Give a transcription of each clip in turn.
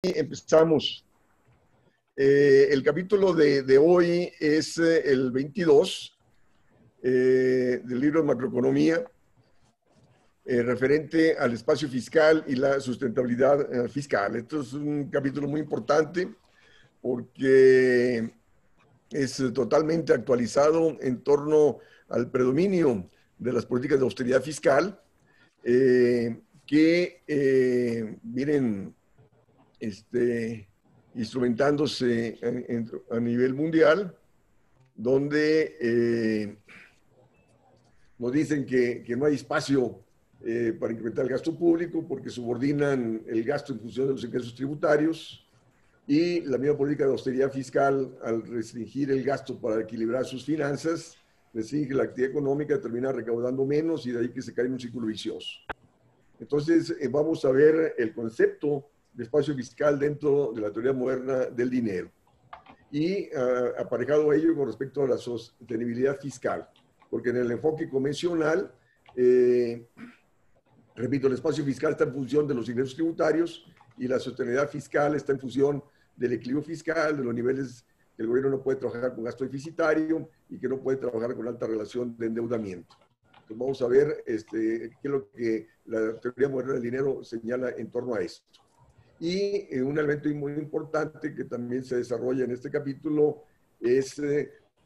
Empezamos. El capítulo de hoy es el 22 del libro de macroeconomía, referente al espacio fiscal y la sustentabilidad fiscal. Esto es un capítulo muy importante porque es totalmente actualizado en torno al predominio de las políticas de austeridad fiscal que vienen instrumentándose a nivel mundial, donde nos dicen que no hay espacio para incrementar el gasto público porque subordinan el gasto en función de los ingresos tributarios, y la misma política de austeridad fiscal, al restringir el gasto para equilibrar sus finanzas, restringe la actividad económica, termina recaudando menos y de ahí que se cae en un círculo vicioso. Entonces, vamos a ver el concepto de espacio fiscal dentro de la teoría moderna del dinero y aparejado a ello con respecto a la sostenibilidad fiscal, porque en el enfoque convencional, repito, el espacio fiscal está en función de los ingresos tributarios y la sostenibilidad fiscal está en función del equilibrio fiscal, de los niveles que el gobierno no puede trabajar con gasto deficitario y que no puede trabajar con alta relación de endeudamiento. Entonces vamos a ver qué es lo que la teoría moderna del dinero señala en torno a esto. Y un elemento muy importante que también se desarrolla en este capítulo es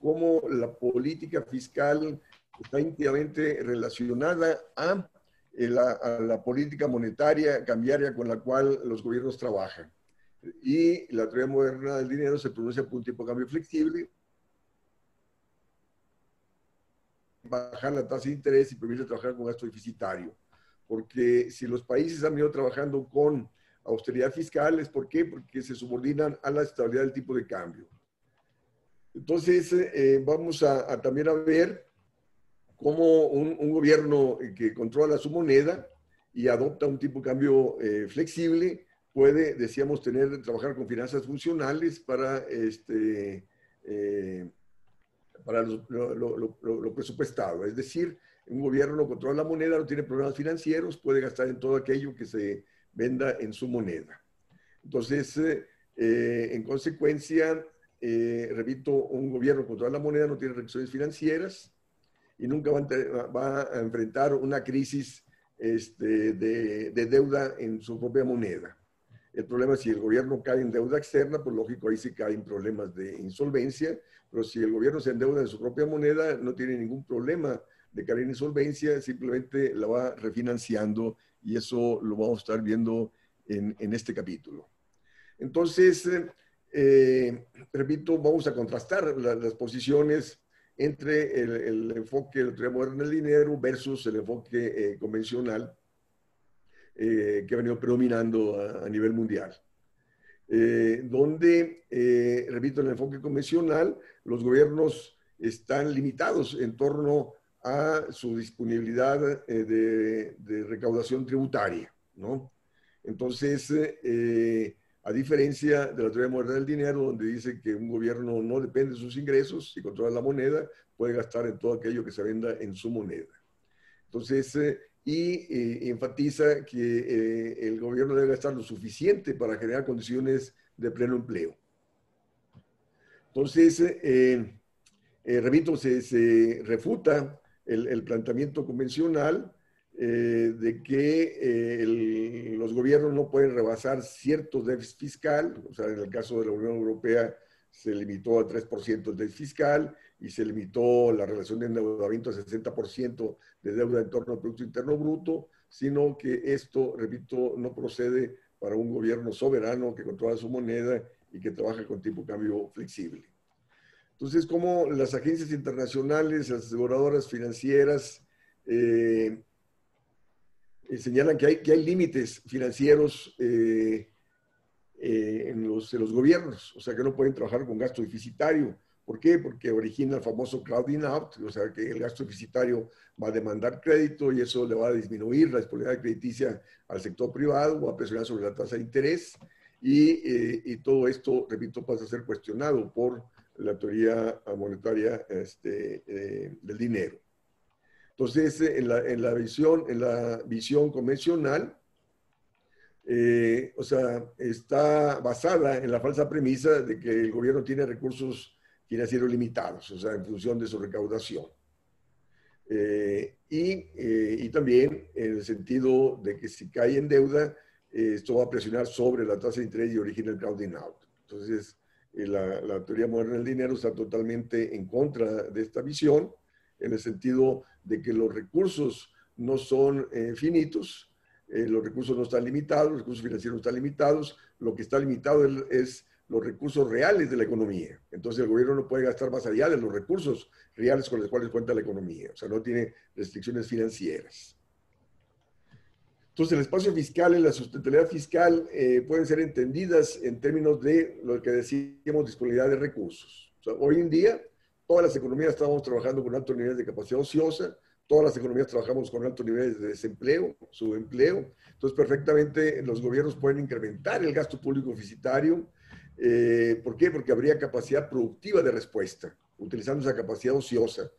cómo la política fiscal está íntimamente relacionada a la política monetaria cambiaria con la cual los gobiernos trabajan. Y la teoría moderna del dinero se pronuncia por un tipo de cambio flexible, bajar la tasa de interés y permite trabajar con gasto deficitario. Porque si los países han venido trabajando con austeridad fiscal, ¿es por qué? Porque se subordinan a la estabilidad del tipo de cambio. Entonces, vamos también a ver cómo un gobierno que controla su moneda y adopta un tipo de cambio flexible puede, decíamos, trabajar con finanzas funcionales para lo presupuestado. Es decir, un gobierno controla la moneda, no tiene problemas financieros, puede gastar en todo aquello que se venda en su moneda. Entonces, en consecuencia, repito, un gobierno controla la moneda, no tiene restricciones financieras y nunca va a enfrentar una crisis de deuda en su propia moneda. El problema es si el gobierno cae en deuda externa, pues lógico, ahí sí caen problemas de insolvencia, pero si el gobierno se endeuda en su propia moneda, no tiene ningún problema de caer en insolvencia, simplemente la va refinanciando y eso lo vamos a estar viendo en este capítulo. Entonces, repito, vamos a contrastar las posiciones entre el enfoque de la teoría moderna del dinero versus el enfoque convencional que ha venido predominando a nivel mundial. Donde, repito, en el enfoque convencional, los gobiernos están limitados en torno a su disponibilidad de recaudación tributaria, ¿no? Entonces, a diferencia de la teoría moderna del dinero, donde dice que un gobierno no depende de sus ingresos y controla la moneda, puede gastar en todo aquello que se venda en su moneda. Entonces, enfatiza que el gobierno debe gastar lo suficiente para generar condiciones de pleno empleo. Entonces, repito, se refuta el planteamiento convencional de que los gobiernos no pueden rebasar cierto déficit fiscal. O sea, en el caso de la Unión Europea se limitó al 3% del déficit fiscal y se limitó la relación de endeudamiento al 60% de deuda en torno al Producto Interno Bruto, sino que esto, repito, no procede para un gobierno soberano que controla su moneda y que trabaja con tipo de cambio flexible. Entonces, como las agencias internacionales, las aseguradoras financieras, señalan que hay límites financieros en los gobiernos, o sea que no pueden trabajar con gasto deficitario. ¿Por qué? Porque origina el famoso crowding out, o sea que el gasto deficitario va a demandar crédito y eso le va a disminuir la disponibilidad crediticia al sector privado, va a presionar sobre la tasa de interés y todo esto, repito, pasa a ser cuestionado por la teoría monetaria del dinero. Entonces, en la visión convencional, O sea, está basada en la falsa premisa de que el gobierno tiene recursos financieros limitados, o sea, en función de su recaudación. Y también en el sentido de que si cae en deuda, esto va a presionar sobre la tasa de interés y origina el crowding out. Entonces, la teoría moderna del dinero está totalmente en contra de esta visión, en el sentido de que los recursos no son finitos, los recursos no están limitados, los recursos financieros no están limitados, lo que está limitado es los recursos reales de la economía. Entonces el gobierno no puede gastar más allá de los recursos reales con los cuales cuenta la economía, o sea, no tiene restricciones financieras. Entonces, el espacio fiscal y la sustentabilidad fiscal pueden ser entendidas en términos de lo que decíamos, disponibilidad de recursos. O sea, hoy en día, todas las economías estamos trabajando con altos niveles de capacidad ociosa, todas las economías trabajamos con altos niveles de desempleo, subempleo. Entonces, perfectamente los gobiernos pueden incrementar el gasto público deficitario. ¿Por qué? Porque habría capacidad productiva de respuesta, utilizando esa capacidad ociosa,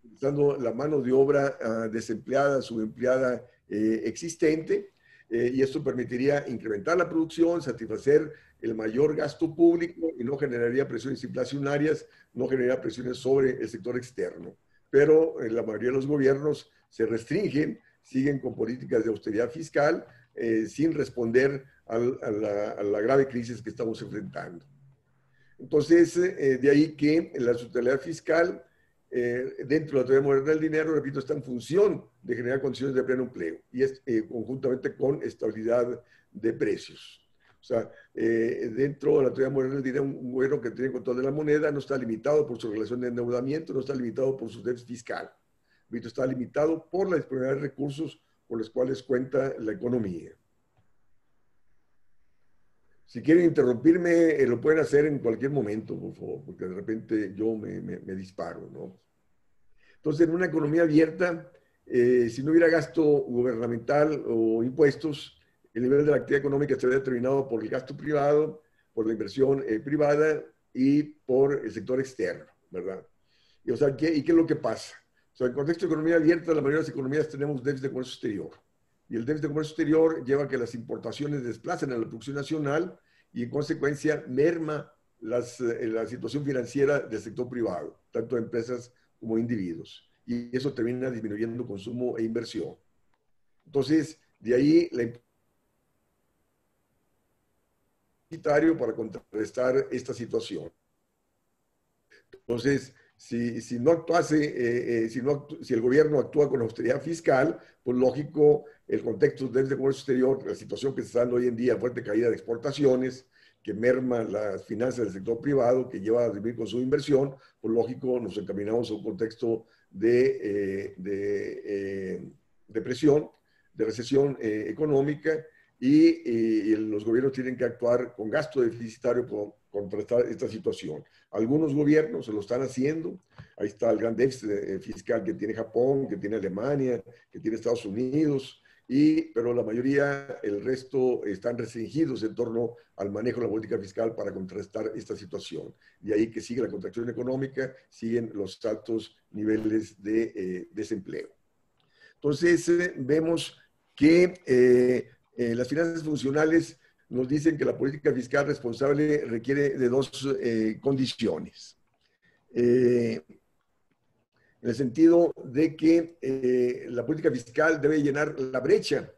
utilizando la mano de obra desempleada, subempleada existente, y esto permitiría incrementar la producción, satisfacer el mayor gasto público y no generaría presiones inflacionarias, no generaría presiones sobre el sector externo. Pero la mayoría de los gobiernos se restringen, siguen con políticas de austeridad fiscal sin responder a la grave crisis que estamos enfrentando. Entonces, de ahí que la sustentabilidad fiscal dentro de la teoría moderna del dinero, repito, está en función de generar condiciones de pleno empleo y es conjuntamente con estabilidad de precios. O sea, dentro de la teoría moderna del dinero, un gobierno que tiene control de la moneda no está limitado por su relación de endeudamiento, no está limitado por su déficit fiscal. Repito, está limitado por la disponibilidad de recursos con los cuales cuenta la economía. Si quieren interrumpirme, lo pueden hacer en cualquier momento, por favor, porque de repente yo me disparo, ¿no? Entonces, en una economía abierta, si no hubiera gasto gubernamental o impuestos, el nivel de la actividad económica estaría determinado por el gasto privado, por la inversión privada y por el sector externo, ¿verdad? Y, o sea, ¿y qué es lo que pasa? O sea, en contexto de economía abierta, la mayoría de las economías tenemos déficit de comercio exterior. Y el déficit de comercio exterior lleva a que las importaciones desplacen a la producción nacional y, en consecuencia, merma la situación financiera del sector privado, tanto de empresas como individuos. Y eso termina disminuyendo consumo e inversión. Entonces, de ahí la importancia para contrarrestar esta situación. Entonces, si no actuase, si el gobierno actúa con austeridad fiscal, pues lógico, el contexto del comercio exterior, la situación que se está dando hoy en día, fuerte caída de exportaciones, que merma las finanzas del sector privado, que lleva a disminuir con su inversión, pues lógico, nos encaminamos a un contexto de depresión, de recesión económica, y los gobiernos tienen que actuar con gasto deficitario para contrastar esta situación. Algunos gobiernos se lo están haciendo. Ahí está el gran déficit fiscal que tiene Japón, que tiene Alemania, que tiene Estados Unidos, pero la mayoría, el resto, están restringidos en torno al manejo de la política fiscal para contrastar esta situación. Y ahí que sigue la contracción económica, siguen los altos niveles de desempleo. Entonces, vemos que las finanzas funcionales nos dicen que la política fiscal responsable requiere de dos condiciones. En el sentido de que la política fiscal debe llenar la brecha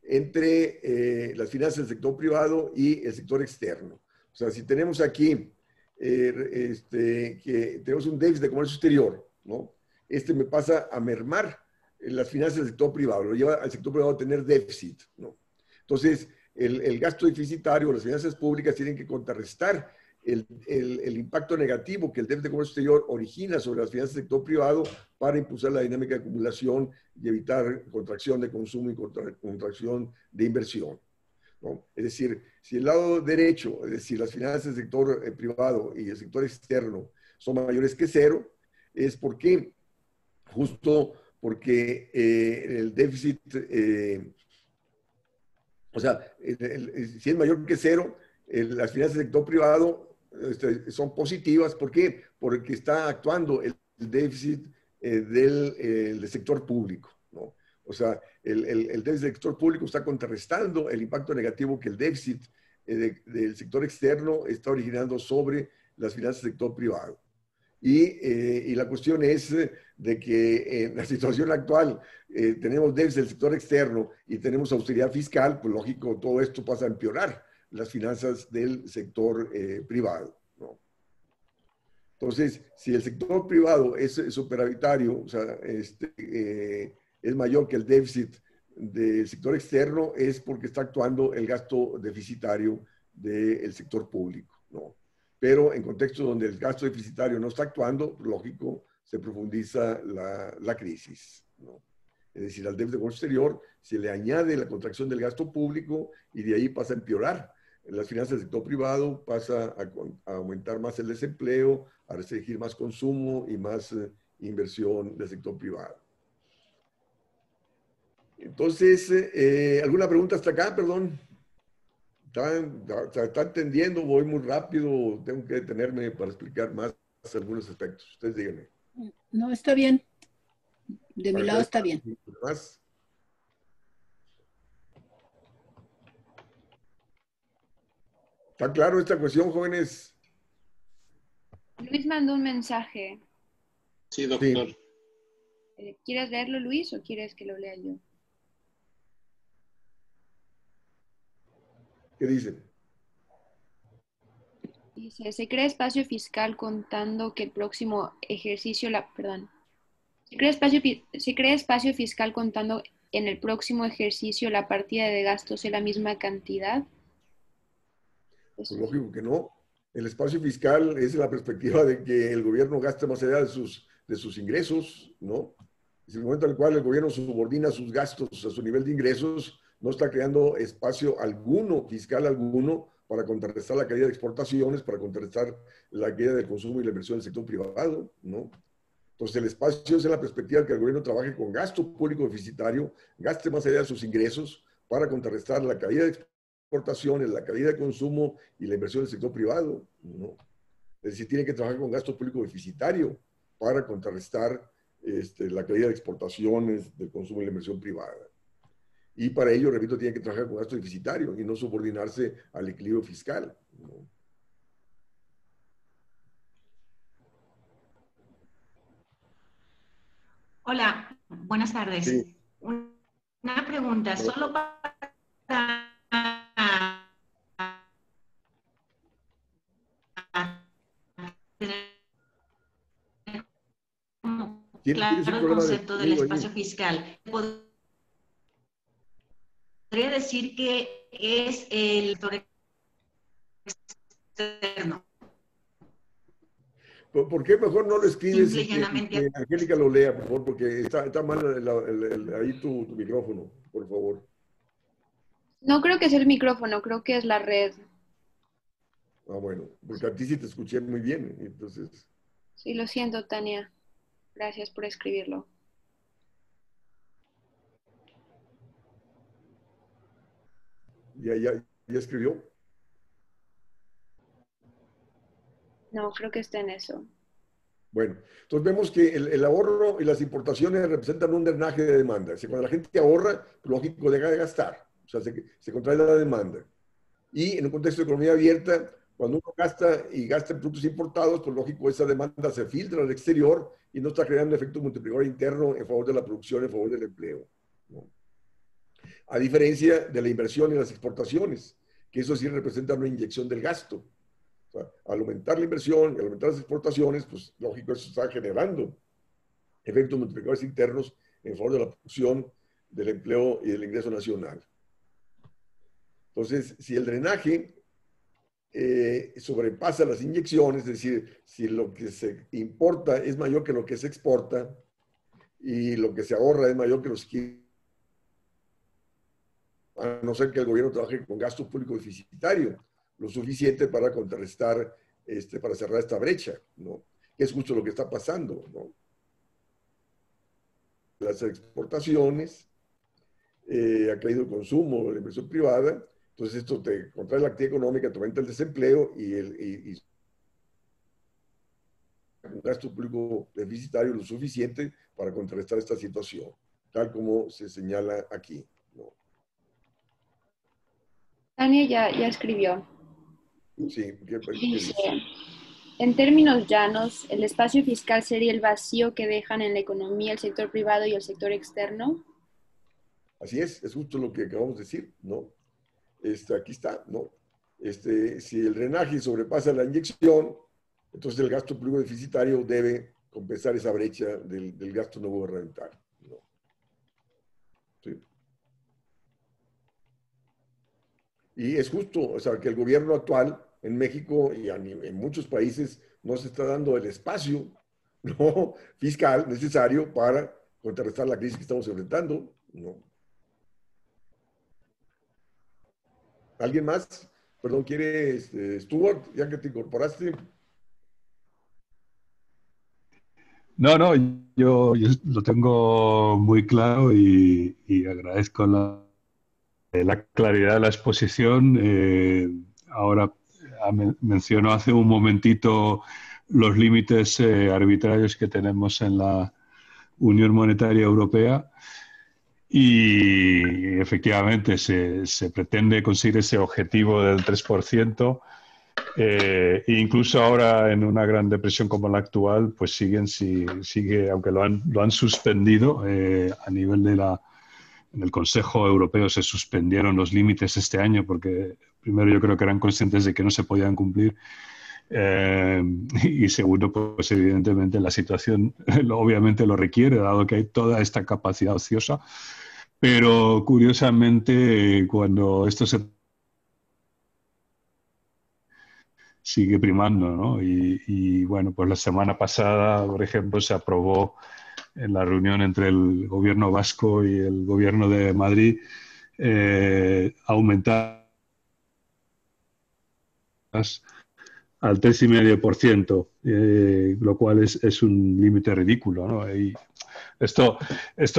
entre las finanzas del sector privado y el sector externo. O sea, si tenemos aquí que tenemos un déficit de comercio exterior, ¿no? Me pasa a mermar las finanzas del sector privado, lo lleva al sector privado a tener déficit, ¿no? Entonces, el gasto deficitario, las finanzas públicas tienen que contrarrestar el impacto negativo que el déficit de comercio exterior origina sobre las finanzas del sector privado para impulsar la dinámica de acumulación y evitar contracción de consumo y contracción de inversión, ¿no? Es decir, si el lado derecho, es decir, las finanzas del sector privado y el sector externo son mayores que cero, es porque, justo porque el déficit, o sea, si es mayor que cero, las finanzas del sector privado son positivas. ¿Por qué? Porque está actuando el déficit del sector público, ¿no? O sea, el déficit del sector público está contrarrestando el impacto negativo que el déficit del sector externo está originando sobre las finanzas del sector privado. Y la cuestión es de que en la situación actual tenemos déficit del sector externo y tenemos austeridad fiscal, pues lógico, todo esto pasa a empeorar las finanzas del sector privado, ¿no? Entonces, si el sector privado es superavitario, o sea, es mayor que el déficit del sector externo, es porque está actuando el gasto deficitario del sector público, ¿no? Pero en contextos donde el gasto deficitario no está actuando, lógico, se profundiza la crisis, ¿no? Es decir, al déficit exterior se le añade la contracción del gasto público y de ahí pasa a empeorar las finanzas del sector privado, pasa a aumentar más el desempleo, a restringir más consumo y más inversión del sector privado. Entonces, ¿alguna pregunta hasta acá? Perdón. ¿Está entendiendo? ¿Voy muy rápido? ¿Tengo que detenerme para explicar más algunos aspectos? Ustedes díganme. No, está bien. De mi lado está bien. ¿Más? ¿Está claro esta cuestión, jóvenes? Luis mandó un mensaje. Sí, doctor. Sí. ¿Quieres leerlo, Luis, o quieres que lo lea yo? ¿Qué dicen? Dice, se crea espacio fiscal contando que el próximo ejercicio, se crea espacio fiscal contando en el próximo ejercicio la partida de gastos en la misma cantidad. Pues lógico que no. El espacio fiscal es la perspectiva de que el gobierno gaste más allá de sus ingresos, ¿no? Es el momento en el cual el gobierno subordina sus gastos a su nivel de ingresos, no está creando espacio alguno, fiscal alguno, para contrarrestar la caída de exportaciones, para contrarrestar la caída del consumo y la inversión del sector privado, ¿no? Entonces, el espacio es la perspectiva de que el gobierno trabaje con gasto público deficitario, gaste más allá de sus ingresos para contrarrestar la caída de exportaciones, la caída de consumo y la inversión del sector privado, ¿no? Es decir, tiene que trabajar con gasto público deficitario para contrarrestar la caída de exportaciones, del consumo y la inversión privada. Y para ello, repito, tiene que trabajar con gasto deficitario y no subordinarse al equilibrio fiscal, ¿no? Hola, buenas tardes. Sí. Una pregunta, No. solo para tener ¿Tienes un claro el problema de concepto del sonido espacio allí? fiscal. ¿Podría decir que es el sector externo? ¿Por qué mejor no lo escribes Simple y y llanamente. que Angélica lo lea, por favor? Porque está mal ahí tu micrófono, por favor. No creo que sea el micrófono, creo que es la red. Ah, bueno, porque a ti sí te escuché muy bien, entonces. Sí, lo siento, Tania. Gracias por escribirlo. ¿Ya escribió? No, creo que está en eso. Bueno, entonces vemos que el ahorro y las importaciones representan un drenaje de demanda. Es decir, cuando la gente ahorra, pues, lógico, deja de gastar. O sea, se contrae la demanda. Y en un contexto de economía abierta, cuando uno gasta y gasta en productos importados, pues lógico, esa demanda se filtra al exterior y no está creando efecto multiplicador interno en favor de la producción, en favor del empleo, ¿no? A diferencia de la inversión en las exportaciones, que eso sí representa una inyección del gasto. O sea, al aumentar la inversión, al aumentar las exportaciones, pues lógico, eso está generando efectos multiplicadores internos en favor de la producción, del empleo y del ingreso nacional. Entonces, si el drenaje sobrepasa las inyecciones, es decir, si lo que se importa es mayor que lo que se exporta y lo que se ahorra es mayor que los que, a no ser que el gobierno trabaje con gasto público deficitario, lo suficiente para contrarrestar, para cerrar esta brecha, ¿no? Que es justo lo que está pasando, ¿no? Las exportaciones, ha caído el consumo, la inversión privada, entonces esto te contrae la actividad económica, te aumenta el desempleo y un gasto público deficitario lo suficiente para contrarrestar esta situación. tal como se señala aquí, ¿no? Tania ya escribió. Sí, ¿qué Dice, dice? en términos llanos, el espacio fiscal sería el vacío que dejan en la economía el sector privado y el sector externo. Así es justo lo que acabamos de decir, ¿no? Aquí está, ¿no? Si el drenaje sobrepasa la inyección, entonces el gasto público deficitario debe compensar esa brecha del gasto no gubernamental, ¿no? ¿Sí? Y es justo, o sea, que el gobierno actual en México y en muchos países no se está dando el espacio, ¿no?, fiscal necesario para contrarrestar la crisis que estamos enfrentando, ¿no? ¿Alguien más? Perdón, ¿quiere Stuart, ya que te incorporaste? No, yo lo tengo muy claro y agradezco la claridad de la exposición. Ahora mencionó hace un momentito los límites arbitrarios que tenemos en la Unión Monetaria Europea y efectivamente se pretende conseguir ese objetivo del 3%. Incluso ahora en una gran depresión como la actual, pues sigue, aunque lo han suspendido a nivel en el Consejo Europeo se suspendieron los límites este año porque primero yo creo que eran conscientes de que no se podían cumplir y segundo, pues evidentemente la situación obviamente lo requiere, dado que hay toda esta capacidad ociosa, pero curiosamente cuando esto sigue primando, ¿no? Y bueno, pues la semana pasada, por ejemplo, se aprobó en la reunión entre el gobierno vasco y el gobierno de Madrid aumentar al 3,5%, lo cual es un límite ridículo, ¿no? Y esto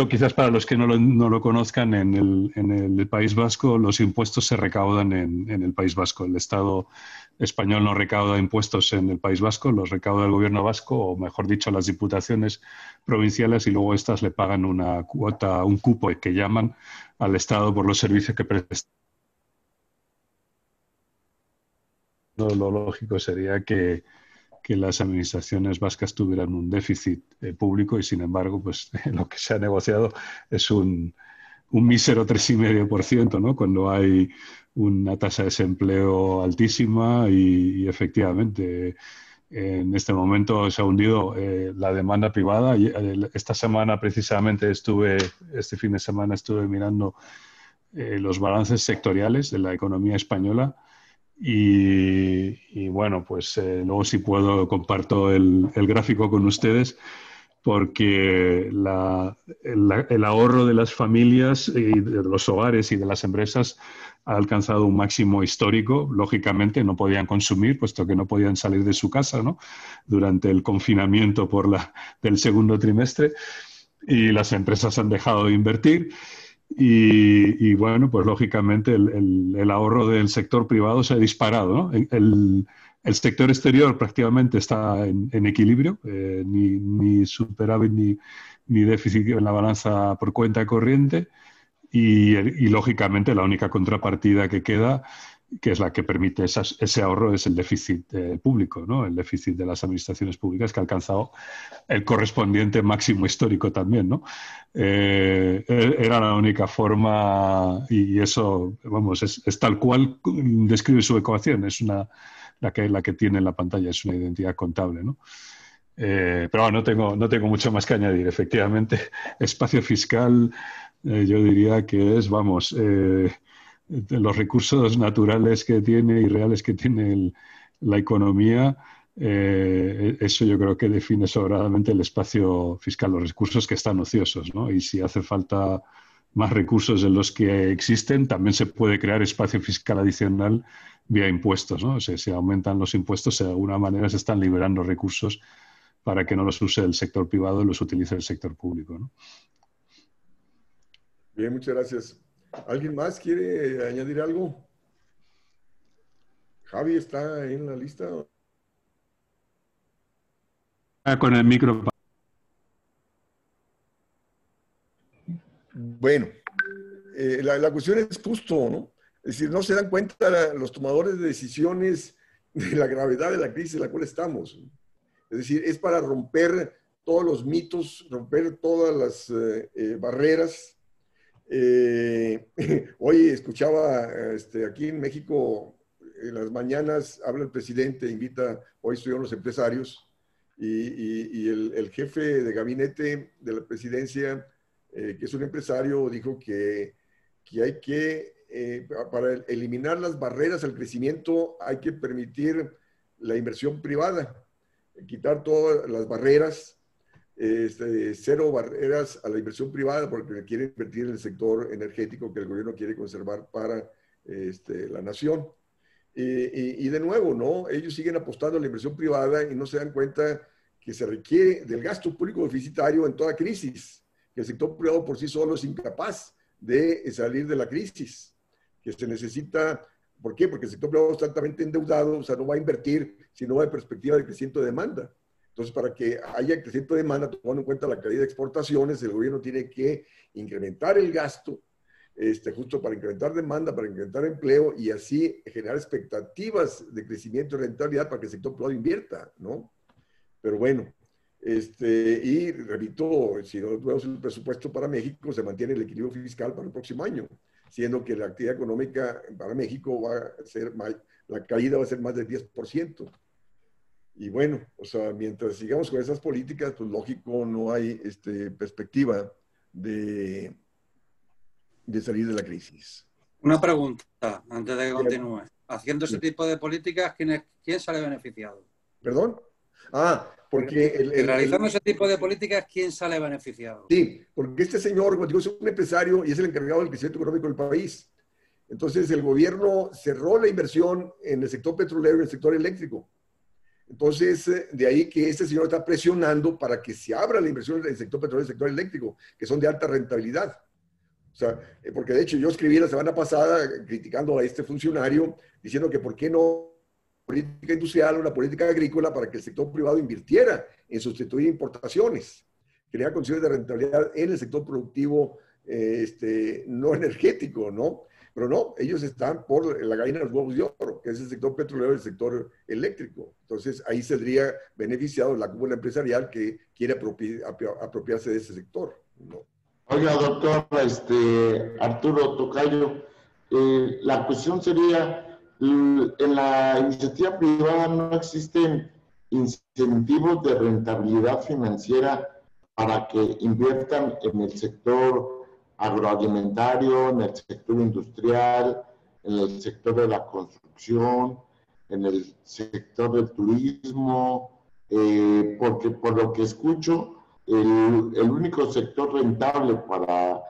quizás para los que no lo conozcan, en el País Vasco los impuestos se recaudan en el País Vasco. El Estado español no recauda impuestos en el País Vasco, los recauda el gobierno vasco, o mejor dicho, las diputaciones provinciales, y luego estas le pagan una cuota, un cupo que llaman al Estado por los servicios que presta. Lo lógico sería que las administraciones vascas tuvieran un déficit público y, sin embargo, pues lo que se ha negociado es un mísero 3,5%, ¿no? Cuando hay una tasa de desempleo altísima y efectivamente en este momento se ha hundido la demanda privada. Esta semana, precisamente, este fin de semana estuve mirando los balances sectoriales de la economía española. Y bueno, pues luego si puedo comparto el gráfico con ustedes porque el ahorro de las familias y de los hogares y de las empresas ha alcanzado un máximo histórico. Lógicamente no podían consumir, puesto que no podían salir de su casa, ¿no?, durante el confinamiento del segundo trimestre, y las empresas han dejado de invertir. Y bueno, pues lógicamente el ahorro del sector privado se ha disparado, ¿no? El sector exterior prácticamente está en equilibrio, ni superávit ni déficit en la balanza por cuenta corriente. Y lógicamente la única contrapartida que queda, que es la que permite ese ahorro, es el déficit público, ¿no? El déficit de las administraciones públicas, que ha alcanzado el correspondiente máximo histórico también, ¿no? Era la única forma, y eso, vamos, es tal cual describe su ecuación, es la que tiene en la pantalla, es una identidad contable, ¿no? Pero no tengo mucho más que añadir. Efectivamente, espacio fiscal, yo diría que es, vamos, de los recursos naturales que tiene y reales que tiene la economía. Eso yo creo que define sobradamente el espacio fiscal, los recursos que están ociosos, ¿no? Y si hace falta más recursos de los que existen, también se puede crear espacio fiscal adicional vía impuestos, ¿no? O sea, si aumentan los impuestos, de alguna manera se están liberando recursos para que no los use el sector privado y los utilice el sector público, ¿no? Bien, muchas gracias. ¿Alguien más quiere añadir algo? Javi está en la lista. Con el micro. Bueno, la cuestión es justo, ¿no? Es decir, no se dan cuenta los tomadores de decisiones de la gravedad de la crisis en la cual estamos. Es decir, es para romper todos los mitos, romper todas las barreras. Hoy escuchaba aquí en México, en las mañanas habla el presidente, invita, hoy estuvieron los empresarios, y el jefe de gabinete de la presidencia, que es un empresario, dijo que hay que, para eliminar las barreras al crecimiento, hay que permitir la inversión privada, quitar todas las barreras, cero barreras a la inversión privada, porque quiere invertir en el sector energético que el gobierno quiere conservar para la nación. Y de nuevo, ¿no? Ellos siguen apostando a la inversión privada y no se dan cuenta que se requiere del gasto público deficitario en toda crisis, que el sector privado por sí solo es incapaz de salir de la crisis, que se necesita. ¿Por qué? Porque el sector privado está altamente endeudado, o sea, no va a invertir si no hay perspectiva de crecimiento de demanda. Entonces, para que haya crecimiento de demanda, tomando en cuenta la caída de exportaciones, el gobierno tiene que incrementar el gasto, justo para incrementar demanda, para incrementar empleo y así generar expectativas de crecimiento y rentabilidad para que el sector privado invierta, ¿no? Pero bueno, y repito, si no tenemos el presupuesto para México, se mantiene el equilibrio fiscal para el próximo año, siendo que la actividad económica para México va a ser la caída va a ser más del 10%. Y bueno, o sea, mientras sigamos con esas políticas, pues lógico, no hay perspectiva de salir de la crisis. Una pregunta antes de que continúe. Haciendo ese tipo de políticas, ¿quién sale beneficiado? ¿Perdón? Porque realizando ese tipo de políticas, ¿quién sale beneficiado? Sí, porque este señor, como digo, es un empresario y es el encargado del crecimiento económico del país. Entonces, el gobierno cerró la inversión en el sector petrolero y en el sector eléctrico. Entonces, de ahí que este señor está presionando para que se abra la inversión en el sector petrolero y el sector eléctrico, que son de alta rentabilidad. O sea, porque de hecho yo escribí la semana pasada criticando a este funcionario, diciendo que por qué no política industrial o una política agrícola para que el sector privado invirtiera en sustituir importaciones, crear condiciones de rentabilidad en el sector productivo no energético, ¿no? Pero no, ellos están por la gallina de los huevos de oro, que es el sector petrolero y el sector eléctrico. Entonces, ahí saldría beneficiado la cúpula empresarial que quiere apropiarse de ese sector, ¿no? Oiga, doctor Arturo Tocayo, la cuestión sería, en la iniciativa privada no existen incentivos de rentabilidad financiera para que inviertan en el sector agroalimentario, en el sector industrial, en el sector de la construcción, en el sector del turismo, porque por lo que escucho, el único sector rentable para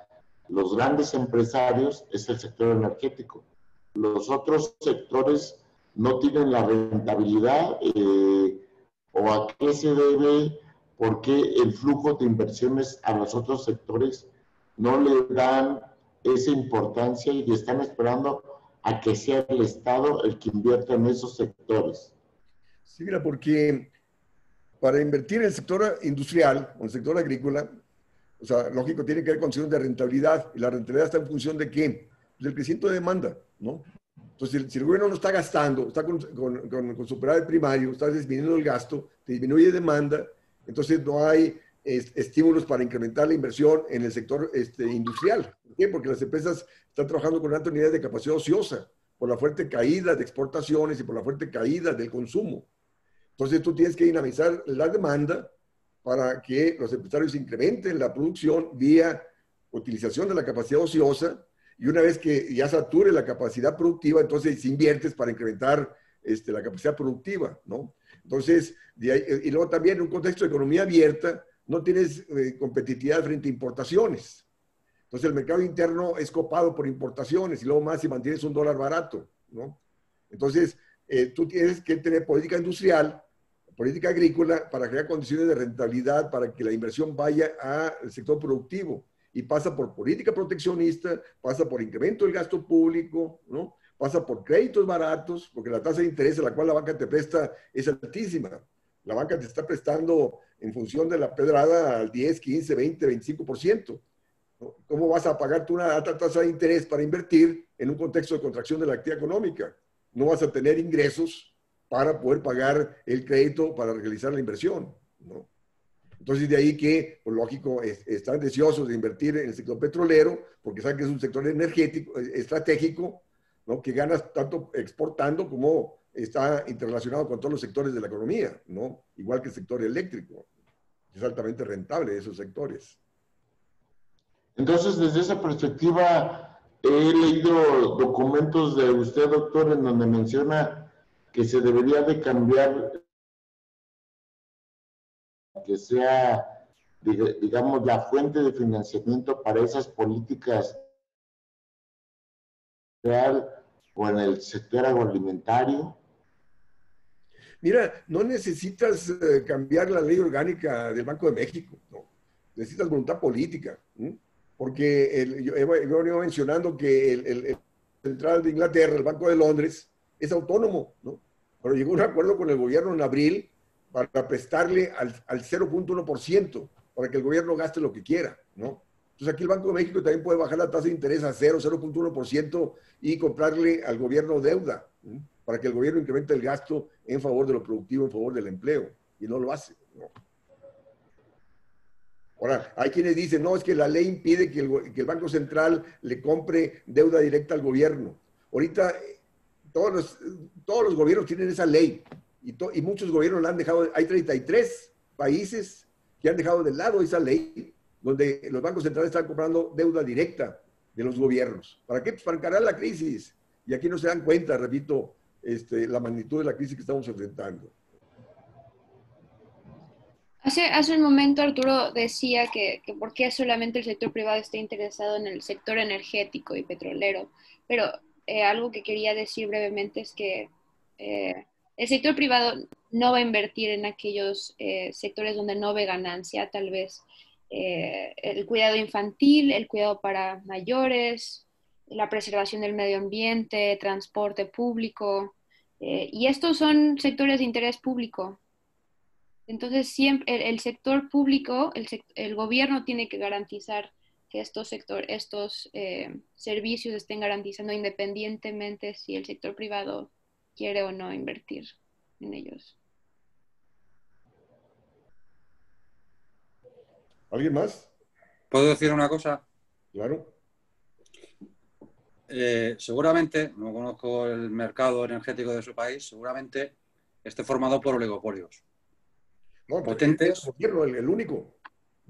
los grandes empresarios es el sector energético. Los otros sectores no tienen la rentabilidad, o a qué se debe, por qué el flujo de inversiones a los otros sectores no le dan esa importancia y están esperando a que sea el Estado el que invierta en esos sectores. Sí, mira, porque para invertir en el sector industrial o en el sector agrícola, o sea, lógico, tiene que haber condiciones de rentabilidad. ¿Y la rentabilidad está en función de qué? Pues del crecimiento de demanda, ¿no? Entonces, si el gobierno no está gastando, está con superávit primario, está disminuyendo el gasto, disminuye demanda, entonces no hay estímulos para incrementar la inversión en el sector industrial. ¿Por qué? Porque las empresas están trabajando con altas unidades de capacidad ociosa, por la fuerte caída de exportaciones y por la fuerte caída del consumo. Entonces tú tienes que dinamizar la demanda para que los empresarios incrementen la producción vía utilización de la capacidad ociosa, y una vez que ya sature la capacidad productiva, entonces inviertes para incrementar la capacidad productiva, ¿no? Entonces, de ahí, y luego también en un contexto de economía abierta, no tienes competitividad frente a importaciones. Entonces el mercado interno es copado por importaciones y luego más si mantienes un dólar barato, ¿no? Entonces tú tienes que tener política industrial, política agrícola para crear condiciones de rentabilidad para que la inversión vaya al sector productivo. Y pasa por política proteccionista, pasa por incremento del gasto público, ¿no? Pasa por créditos baratos, porque la tasa de interés a la cual la banca te presta es altísima. La banca te está prestando en función de la pedrada al 10, 15, 20, 25%. ¿no? ¿Cómo vas a pagar tú una alta tasa de interés para invertir en un contexto de contracción de la actividad económica? No vas a tener ingresos para poder pagar el crédito para realizar la inversión, ¿no? Entonces, de ahí que, por lógico, están deseosos de invertir en el sector petrolero, porque saben que es un sector energético, estratégico, ¿no? Que gana tanto exportando como está interrelacionado con todos los sectores de la economía, ¿no? Igual que el sector eléctrico. Es altamente rentable esos sectores. Entonces, desde esa perspectiva, he leído documentos de usted, doctor, en donde menciona que se debería de cambiar, que sea, digamos, la fuente de financiamiento para esas políticas real o en el sector agroalimentario. Mira, no necesitas cambiar la ley orgánica del Banco de México, no. Necesitas voluntad política, ¿sí? Porque yo he venido mencionando que el Central de Inglaterra, el Banco de Londres, es autónomo, ¿no? Pero llegó a un acuerdo con el gobierno en abril para prestarle al 0.1% para que el gobierno gaste lo que quiera, ¿no? Entonces aquí el Banco de México también puede bajar la tasa de interés a 0.1% y comprarle al gobierno deuda, ¿sí? Para que el gobierno incremente el gasto en favor de lo productivo, en favor del empleo, y no lo hace, ¿no? Ahora, hay quienes dicen, no, es que la ley impide que el Banco Central le compre deuda directa al gobierno. Ahorita todos los gobiernos tienen esa ley y muchos gobiernos la han dejado. Hay 33 países que han dejado de lado esa ley donde los bancos centrales están comprando deuda directa de los gobiernos. ¿Para qué? Pues para encarar la crisis. Y aquí no se dan cuenta, repito, la magnitud de la crisis que estamos enfrentando. Hace un momento Arturo decía que por qué solamente el sector privado está interesado en el sector energético y petrolero, pero algo que quería decir brevemente es que el sector privado no va a invertir en aquellos sectores donde no ve ganancia, tal vez el cuidado infantil, el cuidado para mayores, la preservación del medio ambiente, transporte público, y estos son sectores de interés público. Entonces, siempre el sector público, el gobierno tiene que garantizar que estos servicios estén garantizando independientemente si el sector privado quiere o no invertir en ellos. ¿Alguien más? ¿Puedo decir una cosa? Claro. Seguramente, no conozco el mercado energético de su país, seguramente esté formado por oligopolios. No, potentes. El gobierno, el único.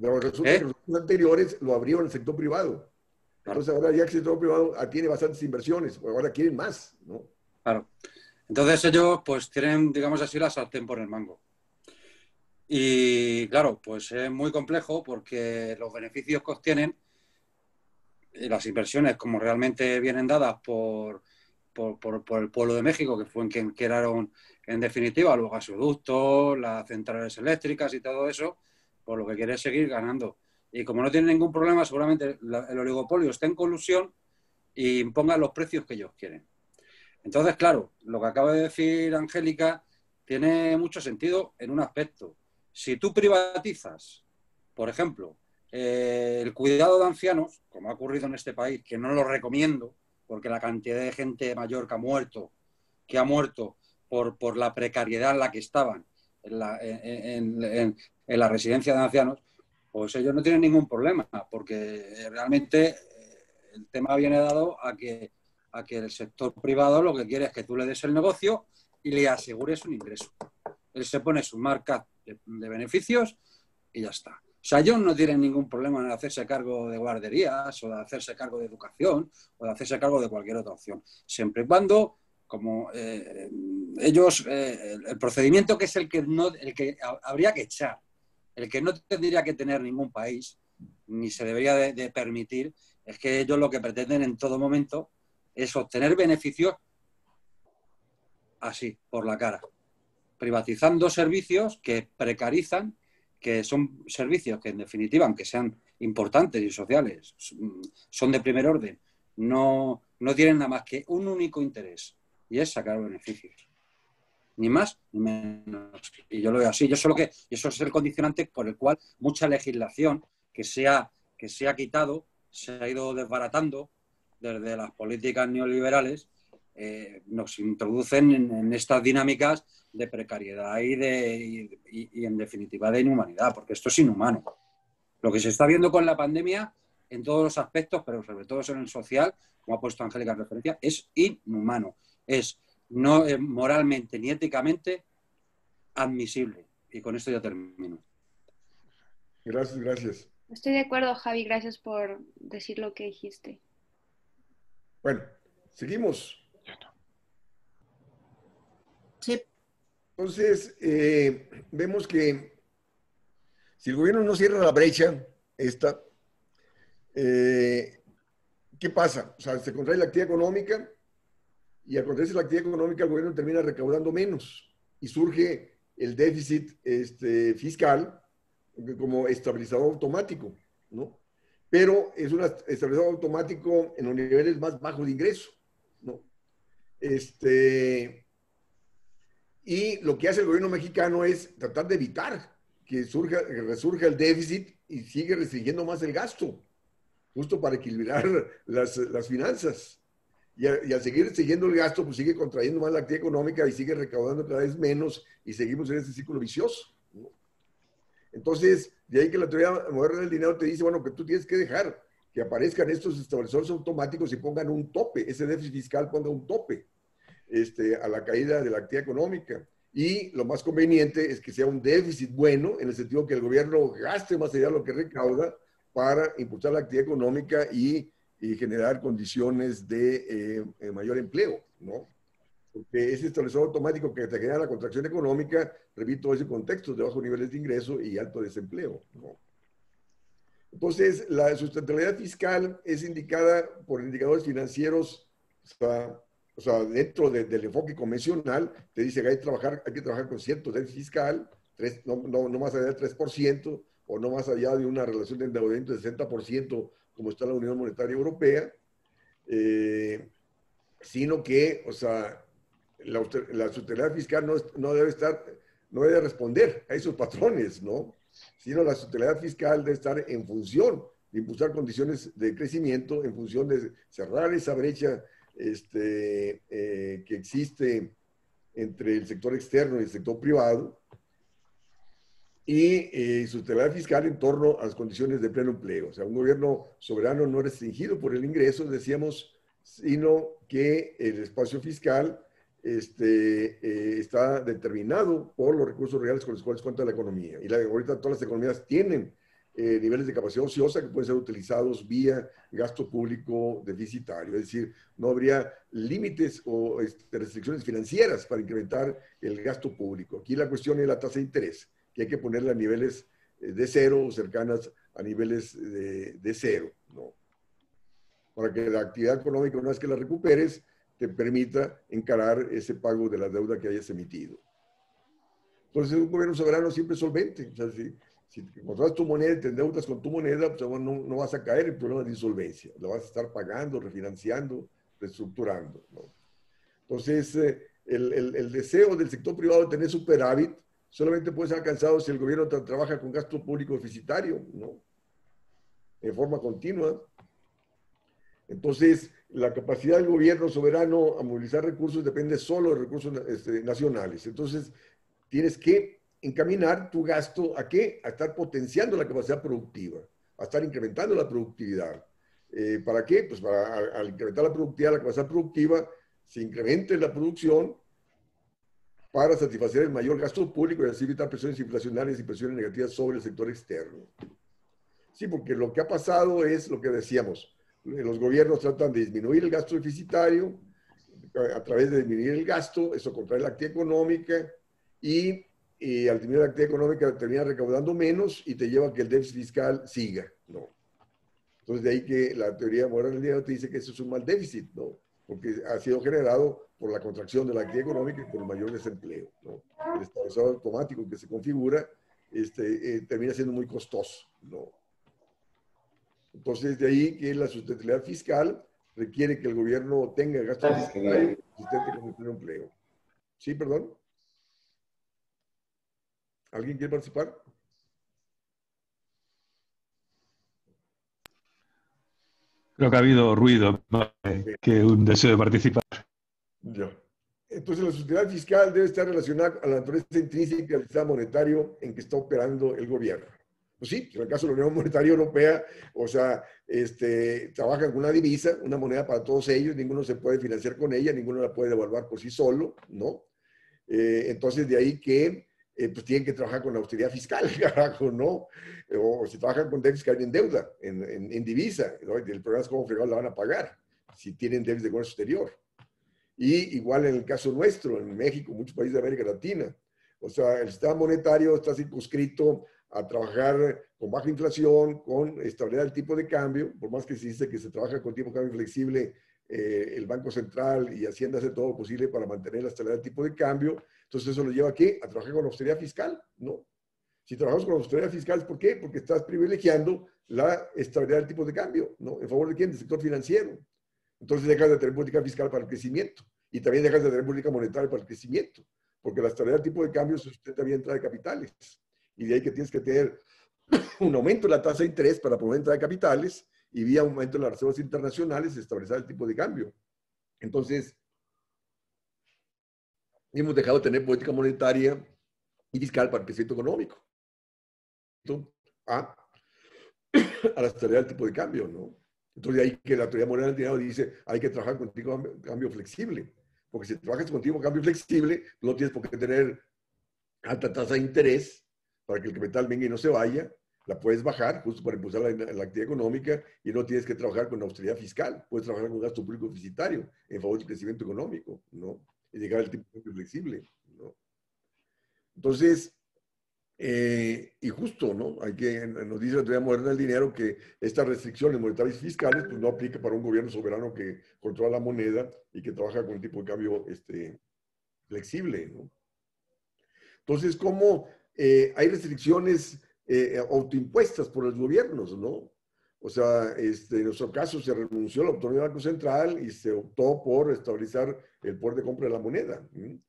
Pero resulta que los anteriores lo abrieron el sector privado. Claro. Entonces ahora ya el sector privado tiene bastantes inversiones, ahora quieren más, ¿no? Claro. Entonces ellos pues tienen, digamos así, la sartén por el mango. Y claro, pues es muy complejo porque los beneficios que obtienen y las inversiones, como realmente vienen dadas por el pueblo de México, que fue en quien crearon en definitiva los gasoductos, las centrales eléctricas y todo eso, pues lo que quiere es seguir ganando. Y como no tiene ningún problema, seguramente el oligopolio está en colusión y imponga los precios que ellos quieren. Entonces, claro, lo que acaba de decir Angélica tiene mucho sentido en un aspecto. Si tú privatizas, por ejemplo, el cuidado de ancianos, como ha ocurrido en este país, que no lo recomiendo, porque la cantidad de gente mayor que ha muerto por la precariedad en la que estaban en la residencia de ancianos, pues ellos no tienen ningún problema, porque realmente el tema viene dado a que el sector privado lo que quiere es que tú le des el negocio y le asegures un ingreso. Él se pone su marca de beneficios y ya está. O sea, ellos no tienen ningún problema en hacerse cargo de guarderías o de hacerse cargo de educación o de hacerse cargo de cualquier otra opción. Siempre y cuando, como ellos, el procedimiento que es el que habría que echar, el que no tendría que tener ningún país, ni se debería de permitir, es que ellos lo que pretenden en todo momento es obtener beneficios así, por la cara, privatizando servicios que precarizan, que son servicios que en definitiva, aunque sean importantes y sociales, son de primer orden, no tienen nada más que un único interés, y es sacar beneficios. Ni más ni menos. Y yo lo veo así. Y eso es el condicionante por el cual mucha legislación que se ha quitado se ha ido desbaratando desde las políticas neoliberales, nos introducen en estas dinámicas de precariedad y en definitiva de inhumanidad, porque esto es inhumano. Lo que se está viendo con la pandemia en todos los aspectos, pero sobre todo en el social, como ha puesto Angélica en referencia, es inhumano. Es no moralmente ni éticamente admisible. Y con esto ya termino. Gracias, gracias. Estoy de acuerdo, Javi. Gracias por decir lo que dijiste. Bueno, seguimos. Sí. Entonces, vemos que si el gobierno no cierra la brecha, esta, ¿qué pasa? O sea, se contrae la actividad económica y al contraerse la actividad económica el gobierno termina recaudando menos y surge el déficit fiscal como estabilizador automático, ¿no? Pero es un estabilizador automático en los niveles más bajos de ingreso, ¿no? Y lo que hace el gobierno mexicano es tratar de evitar que resurja el déficit y sigue restringiendo más el gasto, justo para equilibrar las finanzas. Y al seguir siguiendo el gasto, pues sigue contrayendo más la actividad económica y sigue recaudando cada vez menos y seguimos en este ciclo vicioso, ¿no? Entonces, de ahí que la teoría moderna del dinero te dice, bueno, que tú tienes que dejar que aparezcan estos estabilizadores automáticos y pongan un tope, ese déficit fiscal ponga un tope a la caída de la actividad económica. Y lo más conveniente es que sea un déficit bueno, en el sentido que el gobierno gaste más allá de lo que recauda para impulsar la actividad económica y generar condiciones de mayor empleo, ¿no? Porque ese estabilizador automático que te genera la contracción económica, repito, ese contexto de bajos niveles de ingreso y alto desempleo, ¿no? Entonces, la sustentabilidad fiscal es indicada por indicadores financieros, o sea, dentro del enfoque convencional, te dice que hay que trabajar con cierto déficit fiscal, no más allá del 3%, o no más allá de una relación de endeudamiento del 60%, como está la Unión Monetaria Europea, sino que, o sea, la sustentabilidad fiscal no debe responder a esos patrones, ¿no? Sino la sustentabilidad fiscal debe estar en función de impulsar condiciones de crecimiento, en función de cerrar esa brecha que existe entre el sector externo y el sector privado, y sustentabilidad fiscal en torno a las condiciones de pleno empleo. O sea, un gobierno soberano no restringido por el ingreso, decíamos, sino que el espacio fiscal está determinado por los recursos reales con los cuales cuenta la economía. Y ahorita todas las economías tienen niveles de capacidad ociosa que pueden ser utilizados vía gasto público deficitario. Es decir, no habría límites o restricciones financieras para incrementar el gasto público. Aquí la cuestión es la tasa de interés, que hay que ponerla a niveles de cero o cercanas a niveles de cero, ¿no? Para que la actividad económica, una vez que la recuperes, te permita encarar ese pago de la deuda que hayas emitido. Entonces, un gobierno soberano siempre es solvente. O sea, si controlas tu moneda y te endeudas con tu moneda, pues no vas a caer en problemas de insolvencia. Lo vas a estar pagando, refinanciando, reestructurando, ¿no? Entonces, el deseo del sector privado de tener superávit solamente puede ser alcanzado si el gobierno trabaja con gasto público deficitario, ¿no? En forma continua. Entonces, la capacidad del gobierno soberano a movilizar recursos depende solo de recursos nacionales. Entonces, tienes que encaminar tu gasto ¿a qué? A estar potenciando la capacidad productiva, a estar incrementando la productividad. ¿Para qué? Pues al incrementar la productividad, la capacidad productiva, se incremente la producción para satisfacer el mayor gasto público y así evitar presiones inflacionarias y presiones negativas sobre el sector externo. Sí, porque lo que ha pasado es lo que decíamos. Los gobiernos tratan de disminuir el gasto deficitario a través de disminuir el gasto, eso contrae la actividad económica y al disminuir la actividad económica termina recaudando menos y te lleva a que el déficit fiscal siga, ¿no? Entonces de ahí que la teoría moral del dinero te dice que eso es un mal déficit, ¿no? Porque ha sido generado por la contracción de la actividad económica y por el mayor desempleo, ¿no? El estabilizador automático que se configura termina siendo muy costoso, ¿no? Entonces, de ahí que la sustentabilidad fiscal requiere que el gobierno tenga gastos fiscales consistentes con el pleno empleo. ¿Sí, perdón? ¿Alguien quiere participar? Creo que ha habido ruido, que un deseo de participar. Ya. Entonces, la sostenibilidad fiscal debe estar relacionada a la naturaleza intrínseca del sistema monetario en que está operando el gobierno. Pues sí, en el caso de la Unión Monetaria Europea, o sea, trabajan con una divisa, una moneda para todos ellos, ninguno se puede financiar con ella, ninguno la puede devaluar por sí solo, ¿no? Entonces, de ahí que pues tienen que trabajar con la austeridad fiscal, carajo, ¿no? O si trabajan con déficit en deuda, en divisa, ¿no? El problema es cómo fregados la van a pagar si tienen déficit de comercio exterior. Y igual en el caso nuestro, en México, muchos países de América Latina. O sea, el sistema monetario está circunscrito a trabajar con baja inflación, con estabilidad del tipo de cambio, por más que se dice que se trabaja con tipo de cambio flexible, el Banco Central y Hacienda hace todo lo posible para mantener la estabilidad del tipo de cambio. Entonces eso lo lleva ¿a qué? A trabajar con la austeridad fiscal, ¿no? Si trabajamos con la austeridad fiscal, ¿por qué? Porque estás privilegiando la estabilidad del tipo de cambio, ¿no? ¿En favor de quién? Del sector financiero. Entonces dejas de tener política fiscal para el crecimiento y también dejas de tener política monetaria para el crecimiento, porque la estabilidad del tipo de cambio se sustenta vía entrada de capitales. Y de ahí que tienes que tener un aumento de la tasa de interés para promover entrada de capitales y vía aumento de las reservas internacionales establecer el tipo de cambio. Entonces, hemos dejado de tener política monetaria y fiscal para el crecimiento económico. A la estabilidad del tipo de cambio, ¿no? Entonces, de ahí que la teoría monetaria del dinero dice hay que trabajar con tipo de cambio flexible. Porque si trabajas con tipo de cambio flexible, no tienes por qué tener alta tasa de interés para que el capital venga y no se vaya. La puedes bajar justo para impulsar la actividad económica y no tienes que trabajar con austeridad fiscal. Puedes trabajar con gasto público deficitario en favor del crecimiento económico, ¿no? Y llegar al tipo de cambio flexible, ¿no? Entonces, y justo, ¿no? Nos dice la teoría moderna del dinero que estas restricciones monetarias y fiscales pues, no aplica para un gobierno soberano que controla la moneda y que trabaja con un tipo de cambio flexible, ¿no? Entonces, ¿cómo hay restricciones autoimpuestas por los gobiernos, ¿no? O sea, en nuestro caso se renunció a la autonomía del Banco Central y se optó por estabilizar el poder de compra de la moneda, ¿sí?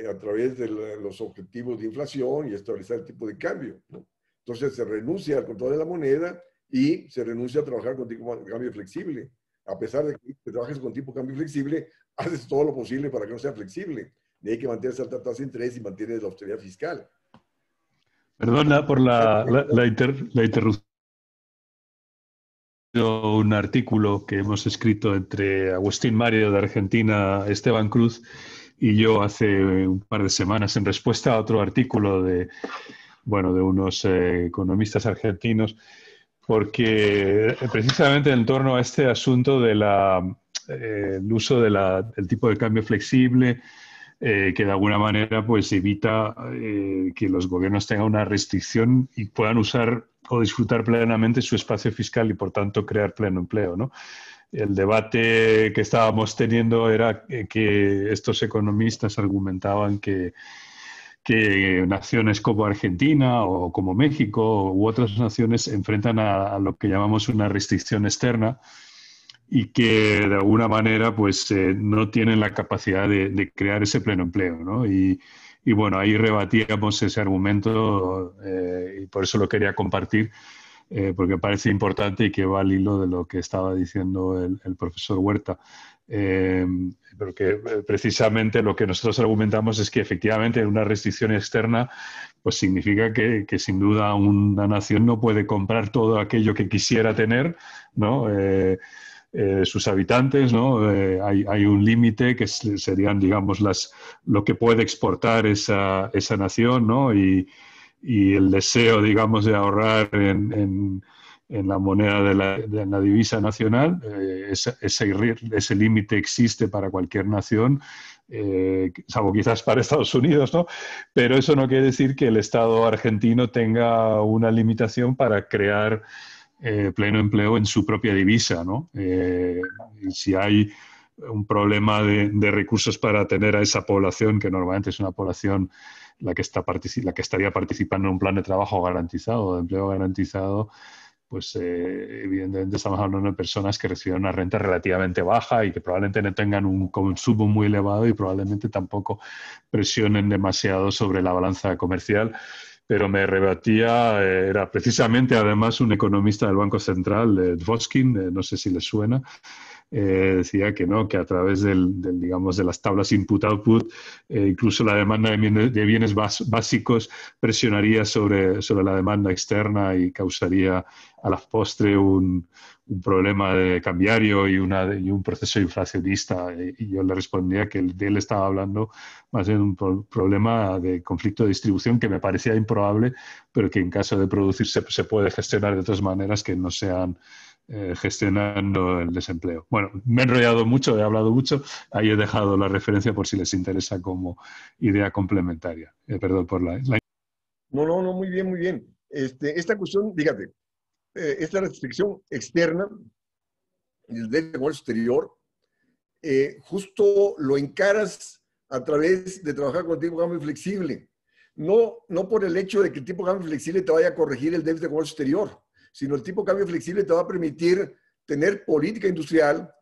A través de los objetivos de inflación y estabilizar el tipo de cambio, ¿no? Entonces se renuncia al control de la moneda y se renuncia a trabajar con tipo de cambio flexible. A pesar de que trabajes con tipo de cambio flexible, haces todo lo posible para que no sea flexible. De ahí que mantienes alta tasa de interés y mantienes la austeridad fiscal. Perdona por la interrupción. Un artículo que hemos escrito entre Agustín Mario de Argentina, Esteban Cruz y yo hace un par de semanas en respuesta a otro artículo de unos economistas argentinos, porque precisamente en torno a este asunto de el uso del tipo de cambio flexible, que de alguna manera pues evita que los gobiernos tengan una restricción y puedan usar o disfrutar plenamente su espacio fiscal y por tanto crear pleno empleo, ¿no? El debate que estábamos teniendo era que estos economistas argumentaban que naciones como Argentina o como México u otras naciones se enfrentan a lo que llamamos una restricción externa y que de alguna manera pues no tienen la capacidad de crear ese pleno empleo, ¿no? Y bueno, ahí rebatíamos ese argumento y por eso lo quería compartir, porque me parece importante y que va al hilo de lo que estaba diciendo el profesor Huerta. Porque precisamente lo que nosotros argumentamos es que efectivamente una restricción externa pues significa que sin duda una nación no puede comprar todo aquello que quisiera tener, ¿no? Sus habitantes, ¿no? Hay un límite que serían, digamos, lo que puede exportar esa nación, ¿no? Y el deseo, digamos, de ahorrar en la moneda de la divisa nacional, ese límite existe para cualquier nación, salvo quizás para Estados Unidos, ¿no? Pero eso no quiere decir que el Estado argentino tenga una limitación para crear pleno empleo en su propia divisa, ¿no? Y si hay un problema de recursos para tener a esa población, que normalmente es una población la que estaría participando en un plan de trabajo garantizado, de empleo garantizado, pues evidentemente estamos hablando de personas que reciben una renta relativamente baja y que probablemente no tengan un consumo muy elevado y probablemente tampoco presionen demasiado sobre la balanza comercial. pero me rebatía, era precisamente además un economista del Banco Central, Dvoskin, no sé si les suena. Decía que no, que a través digamos, de las tablas input-output, incluso la demanda de bienes básicos presionaría sobre la demanda externa y causaría a la postre un problema de cambiario y un proceso inflacionista. Y yo le respondía que de él estaba hablando más bien un problema de conflicto de distribución que me parecía improbable, pero que en caso de producirse se puede gestionar de otras maneras que no sean gestionando el desempleo. Bueno, me he enrollado mucho, he hablado mucho, ahí he dejado la referencia por si les interesa como idea complementaria. Perdón por la... No, muy bien, muy bien. Esta cuestión, fíjate, esta restricción externa del comercio exterior, justo lo encaras a través de trabajar con el tipo de cambio flexible. No por el hecho de que el tipo de cambio flexible te vaya a corregir el déficit de comercio exterior, sino el tipo de cambio flexible te va a permitir tener política industrial,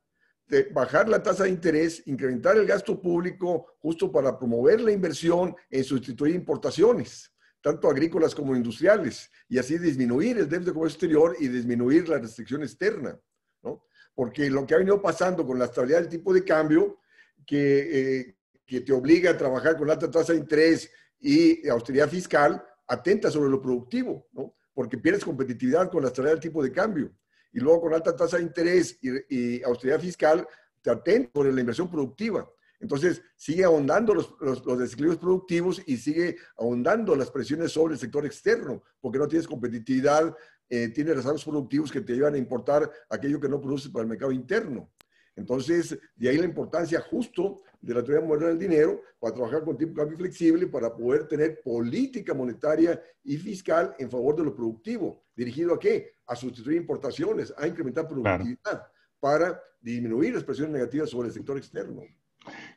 de bajar la tasa de interés, incrementar el gasto público justo para promover la inversión en sustituir importaciones, tanto agrícolas como industriales, y así disminuir el déficit de comercio exterior y disminuir la restricción externa, ¿no? Porque lo que ha venido pasando con la estabilidad del tipo de cambio, que te obliga a trabajar con alta tasa de interés y austeridad fiscal, atenta sobre lo productivo, ¿no? Porque pierdes competitividad con la estabilidad del tipo de cambio. Y luego con alta tasa de interés y austeridad fiscal, te atenta sobre la inversión productiva. Entonces, sigue ahondando los desequilibrios productivos y sigue ahondando las presiones sobre el sector externo, porque no tienes competitividad, tienes reservos productivos que te llevan a importar aquello que no produces para el mercado interno. Entonces, de ahí la importancia justo de la teoría moderna del dinero para trabajar con tipo de cambio flexible para poder tener política monetaria y fiscal en favor de lo productivo. ¿Dirigido a qué? A sustituir importaciones, a incrementar productividad, claro, para disminuir las presiones negativas sobre el sector externo.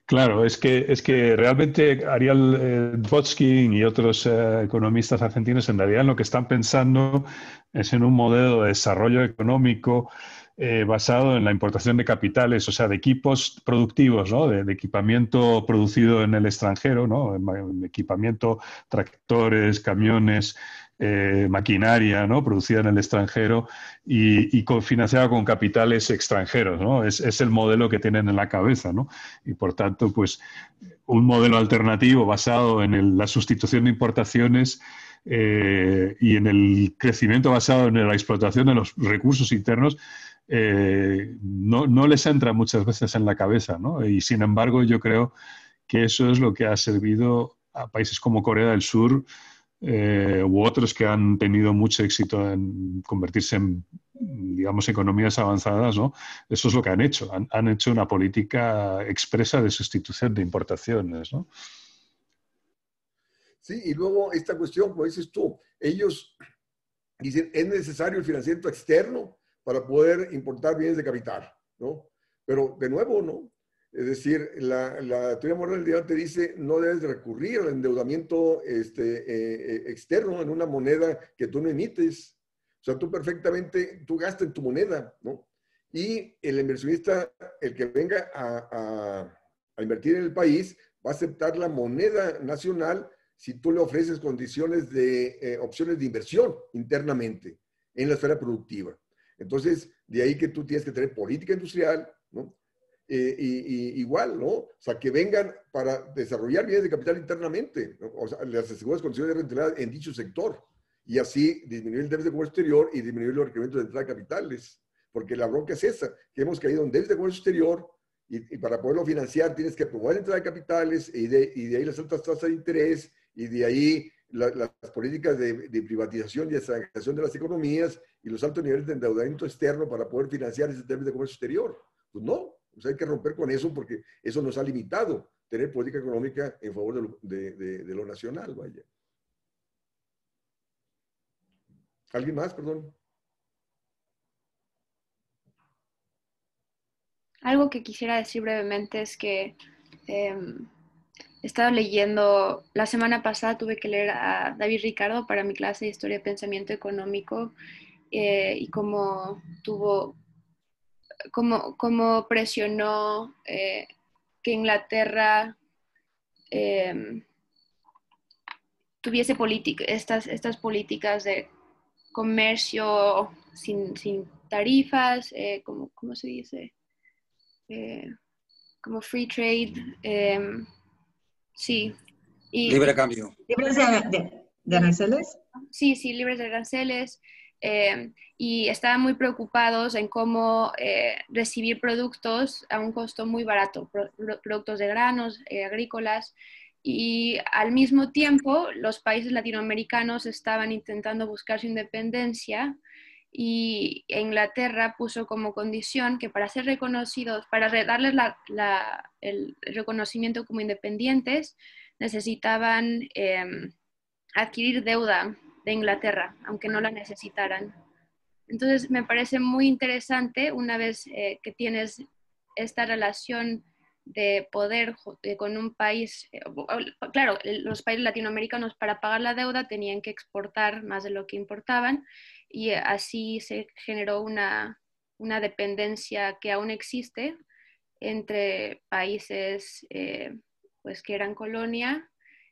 Claro, es que realmente Ariel Dvoskin y otros economistas argentinos en realidad lo que están pensando es en un modelo de desarrollo económico basado en la importación de capitales, o sea, de equipos productivos, ¿no? De equipamiento producido en el extranjero, ¿no? Equipamiento, tractores, camiones, maquinaria, ¿no? Producida en el extranjero y financiada con capitales extranjeros, ¿no? Es el modelo que tienen en la cabeza, ¿no? Y por tanto, pues un modelo alternativo basado en la sustitución de importaciones y en el crecimiento basado en la explotación de los recursos internos no les entra muchas veces en la cabeza, ¿no? Y sin embargo, yo creo que eso es lo que ha servido a países como Corea del Sur u otros que han tenido mucho éxito en convertirse en, digamos, economías avanzadas, ¿no? Eso es lo que han hecho. Han hecho una política expresa de sustitución de importaciones, ¿no? Sí, y luego esta cuestión, como dices tú, ellos dicen, es necesario el financiamiento externo para poder importar bienes de capital, ¿no? Pero de nuevo, ¿no? Es decir, la teoría moral del dinero te dice no debes recurrir al endeudamiento externo en una moneda que tú no emites. O sea, tú gastas en tu moneda, ¿no? Y el inversionista, el que venga a invertir en el país, va a aceptar la moneda nacional si tú le ofreces condiciones de opciones de inversión internamente en la esfera productiva. Entonces, de ahí que tú tienes que tener política industrial, ¿no? Igual, ¿no? O sea, que vengan para desarrollar bienes de capital internamente, ¿no? O sea, las aseguras condiciones de rentabilidad en dicho sector y así disminuir el déficit de comercio exterior y disminuir los requerimientos de entrada de capitales. Porque la bronca es esa, que hemos caído en déficit de comercio exterior y para poderlo financiar tienes que promover la entrada de capitales y de ahí las altas tasas de interés y de ahí las políticas de privatización y estabilización de las economías y los altos niveles de endeudamiento externo para poder financiar ese déficit de comercio exterior. Pues no, pues hay que romper con eso porque eso nos ha limitado tener política económica en favor de lo nacional, vaya. ¿Alguien más? Perdón. Algo que quisiera decir brevemente es que he estado leyendo, la semana pasada tuve que leer a David Ricardo para mi clase de Historia y Pensamiento Económico y cómo presionó que Inglaterra tuviese estas políticas de comercio sin tarifas, ¿cómo se dice? Como free trade, sí. Libre cambio. ¿Libres de aranceles? Sí, libres de aranceles. Y estaban muy preocupados en cómo recibir productos a un costo muy barato, productos de granos, agrícolas, y al mismo tiempo los países latinoamericanos estaban intentando buscar su independencia, y Inglaterra puso como condición que para ser reconocidos, para darles el reconocimiento como independientes, necesitaban adquirir deuda de Inglaterra, aunque no la necesitaran. Entonces me parece muy interesante una vez que tienes esta relación de poder con un país. Claro, los países latinoamericanos para pagar la deuda tenían que exportar más de lo que importaban, y así se generó una dependencia que aún existe entre países pues que eran colonia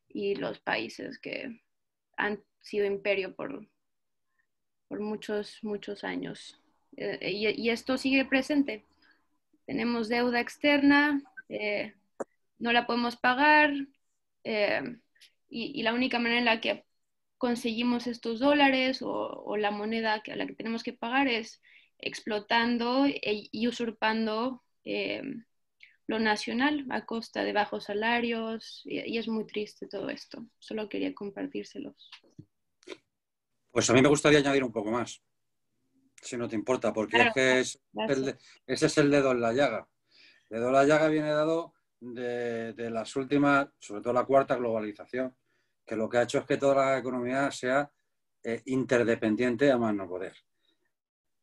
y los países que han sido imperio por muchos años. Y esto sigue presente. Tenemos deuda externa, no la podemos pagar, y la única manera en la que conseguimos estos dólares o la moneda a la que tenemos que pagar es explotando y usurpando lo nacional a costa de bajos salarios, y es muy triste todo esto. Solo quería compartírselos. Pues a mí me gustaría añadir un poco más, si no te importa, porque claro, es que ese es el dedo en la llaga. El dedo en la llaga viene dado de las últimas, sobre todo la cuarta globalización, que lo que ha hecho es que toda la economía sea interdependiente a más no poder.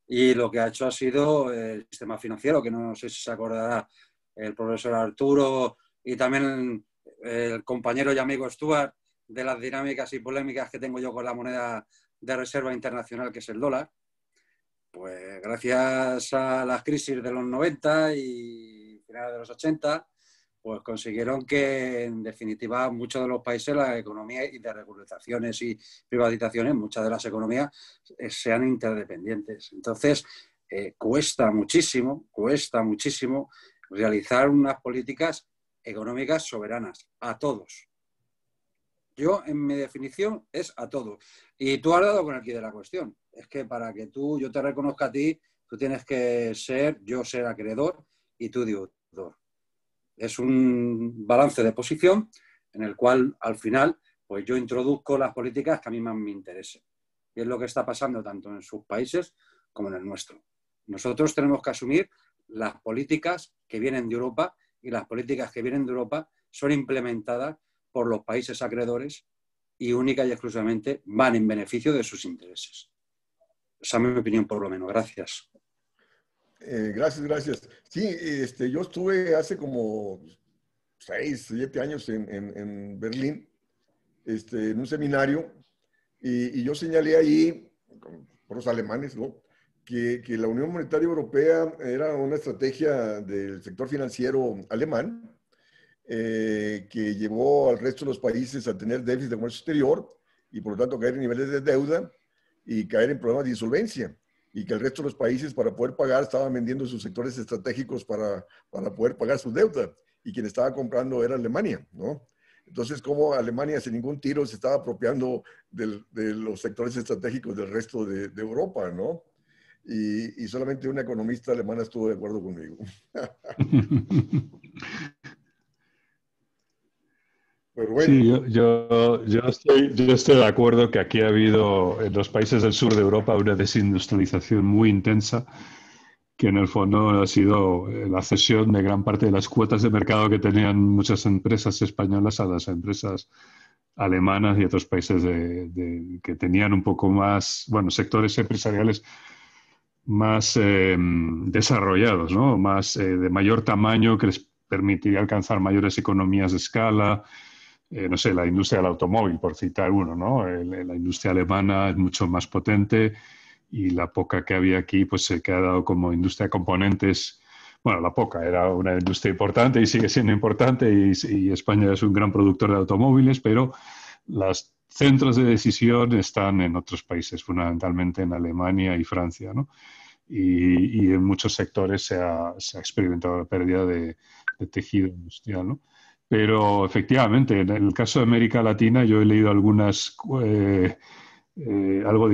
Y lo que ha hecho ha sido el sistema financiero, que no sé si se acordará el profesor Arturo y también el compañero y amigo Stuart, de las dinámicas y polémicas que tengo yo con la moneda de reserva internacional, que es el dólar. Pues gracias a las crisis de los 90 y finales de los 80, pues consiguieron que, en definitiva, muchos de los países, la economía y de regularizaciones y privatizaciones, muchas de las economías sean interdependientes. Entonces, cuesta muchísimo realizar unas políticas económicas soberanas a todos. Yo, en mi definición, es a todos. Y tú has dado con el quid de la cuestión. Es que para que yo te reconozca a ti, tú tienes que yo ser acreedor y tú deudor. Es un balance de posición en el cual, al final, pues yo introduzco las políticas que a mí más me interesen. Y es lo que está pasando tanto en sus países como en el nuestro. Nosotros tenemos que asumir las políticas que vienen de Europa, y las políticas que vienen de Europa son implementadas por los países acreedores y única y exclusivamente van en beneficio de sus intereses. Esa es mi opinión, por lo menos. Gracias. Gracias. Sí, yo estuve hace como 6, 7 años en Berlín, en un seminario, y yo señalé ahí, por los alemanes, ¿no?, que la Unión Monetaria Europea era una estrategia del sector financiero alemán, que llevó al resto de los países a tener déficit de comercio exterior y por lo tanto caer en niveles de deuda y caer en problemas de insolvencia, y que el resto de los países, para poder pagar, estaban vendiendo sus sectores estratégicos para poder pagar su deuda, y quien estaba comprando era Alemania, ¿no? Entonces, como Alemania sin ningún tiro se estaba apropiando de los sectores estratégicos del resto de Europa, ¿no? Y solamente una economista alemana estuvo de acuerdo conmigo. Pero bueno. Sí, yo estoy de acuerdo que aquí ha habido en los países del sur de Europa una desindustrialización muy intensa, que en el fondo ha sido la cesión de gran parte de las cuotas de mercado que tenían muchas empresas españolas a las empresas alemanas y otros países que tenían un poco más, bueno, sectores empresariales más desarrollados, ¿no? Más de mayor tamaño, que les permitiría alcanzar mayores economías de escala. No sé, la industria del automóvil, por citar uno, ¿no? La industria alemana es mucho más potente, y la poca que había aquí pues se ha quedado como industria de componentes. Bueno, la poca, era una industria importante y sigue siendo importante, y España es un gran productor de automóviles, pero las centros de decisión están en otros países, fundamentalmente en Alemania y Francia, ¿no? Y en muchos sectores se ha experimentado la pérdida de tejido industrial, ¿no? Pero efectivamente, en el caso de América Latina, yo he leído algo de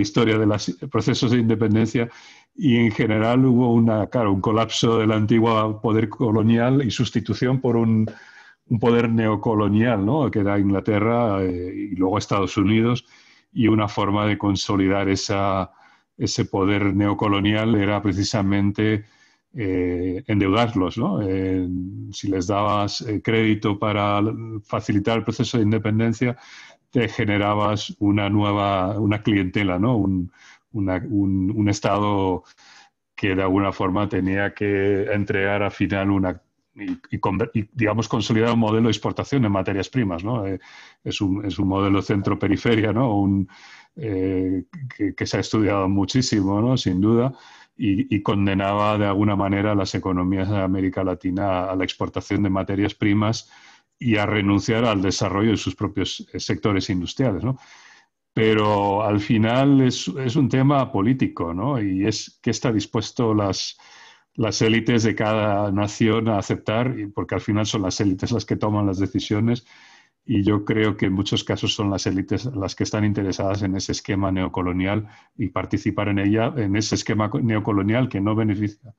historia de los procesos de independencia y en general hubo un colapso del antiguo poder colonial y sustitución por un poder neocolonial, ¿no? Que era Inglaterra y luego Estados Unidos, y una forma de consolidar ese poder neocolonial era precisamente endeudarlos, ¿no? Si les dabas crédito para facilitar el proceso de independencia, te generabas una clientela, ¿no? Un Estado que de alguna forma tenía que entregar al final digamos, consolidar un modelo de exportación de materias primas, ¿no? Es un modelo centro-periferia, ¿no? Que se ha estudiado muchísimo, ¿no? Sin duda, y condenaba de alguna manera a las economías de América Latina a la exportación de materias primas y a renunciar al desarrollo de sus propios sectores industriales, ¿no? Pero al final es un tema político, ¿no? Y es que está dispuesto las élites de cada nación a aceptar, porque al final son las élites las que toman las decisiones, y yo creo que en muchos casos son las élites las que están interesadas en ese esquema neocolonial y participar en ese esquema neocolonial que no beneficia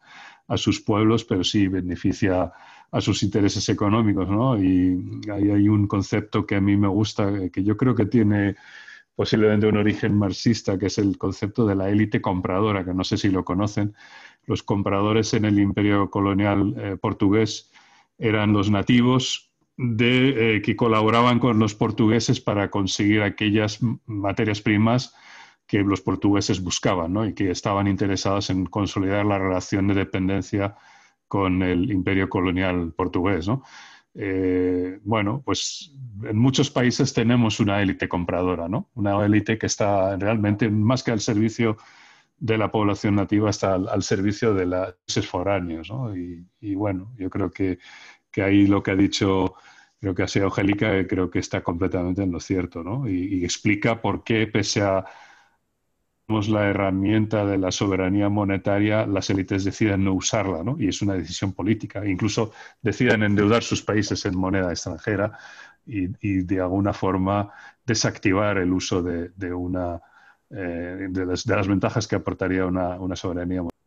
a sus pueblos, pero sí beneficia a sus intereses económicos, ¿no? Y ahí hay un concepto que a mí me gusta, que yo creo que tiene posiblemente un origen marxista, que es el concepto de la élite compradora, que no sé si lo conocen. Los compradores en el imperio colonial portugués eran los nativos que colaboraban con los portugueses para conseguir aquellas materias primas que los portugueses buscaban, ¿no? Y que estaban interesados en consolidar la relación de dependencia con el imperio colonial portugués, ¿no? Bueno, pues en muchos países tenemos una élite compradora, ¿no? Una élite que está realmente, más que al servicio de la población nativa, está al servicio de los foráneos, ¿no? Y bueno, yo creo que ahí lo que ha dicho, creo que ha sido Angélica, creo que está completamente en lo cierto, ¿no? Y explica por qué, pese a la herramienta de la soberanía monetaria, las élites deciden no usarla, ¿no? Y es una decisión política. Incluso deciden endeudar sus países en moneda extranjera y de alguna forma desactivar el uso de las ventajas que aportaría una soberanía monetaria.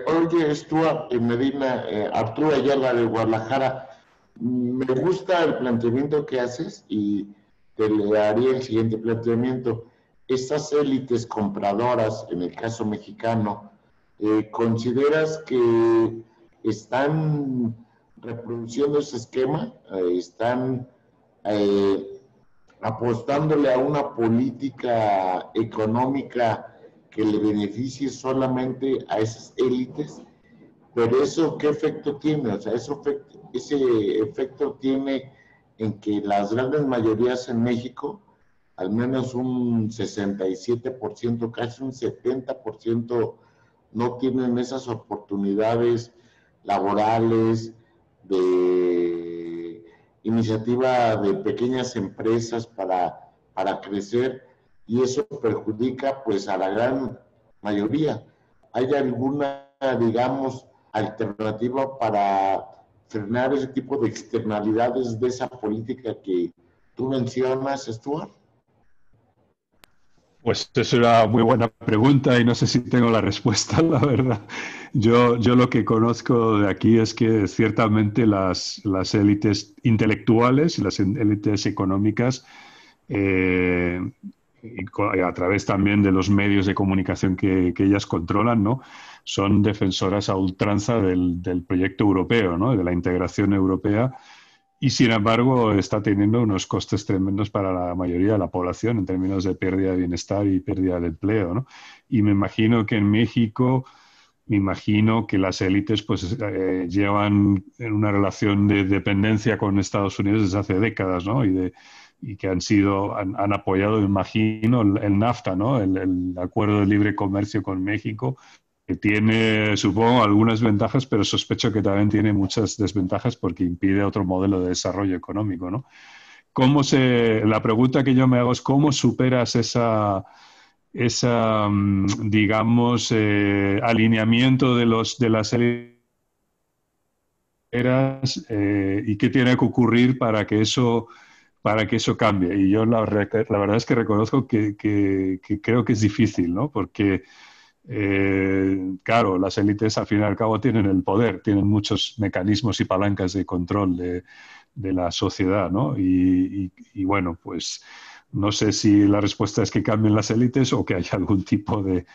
Oye, Stuart Medina, Arturo Ayala de Guadalajara, me gusta el planteamiento que haces y te le haría el siguiente planteamiento. Estas élites compradoras, en el caso mexicano, ¿consideras que están reproduciendo ese esquema? ¿Están apostándole a una política económica que le beneficie solamente a esas élites? Pero eso, ¿qué efecto tiene? O sea, ese efecto tiene en que las grandes mayorías en México, al menos un 67%, casi un 70%, no tienen esas oportunidades laborales, de iniciativa de pequeñas empresas para crecer, y eso perjudica pues a la gran mayoría. ¿Hay alguna, digamos, alternativa para frenar ese tipo de externalidades de esa política que tú mencionas, Stuart? Pues es una muy buena pregunta y no sé si tengo la respuesta, la verdad. Yo lo que conozco de aquí es que ciertamente las élites intelectuales y las élites económicas, y a través también de los medios de comunicación que ellas controlan, ¿no?, son defensoras a ultranza del proyecto europeo, ¿no?, de la integración europea, y sin embargo está teniendo unos costes tremendos para la mayoría de la población en términos de pérdida de bienestar y pérdida de empleo, ¿no? Y me imagino que en México, que las élites pues llevan en una relación de dependencia con Estados Unidos desde hace décadas, ¿no? Y que han apoyado, imagino, el NAFTA, ¿no?, el Acuerdo de Libre Comercio con México, que tiene, supongo, algunas ventajas, pero sospecho que también tiene muchas desventajas porque impide otro modelo de desarrollo económico, ¿no? la pregunta que yo me hago es cómo superas digamos, alineamiento de las élites y qué tiene que ocurrir para que eso cambie. Y yo la verdad es que reconozco que creo que es difícil, ¿no? Porque, claro, las élites al fin y al cabo tienen el poder, tienen muchos mecanismos y palancas de control de la sociedad, ¿no? Y bueno, pues no sé si la respuesta es que cambien las élites o que haya algún tipo de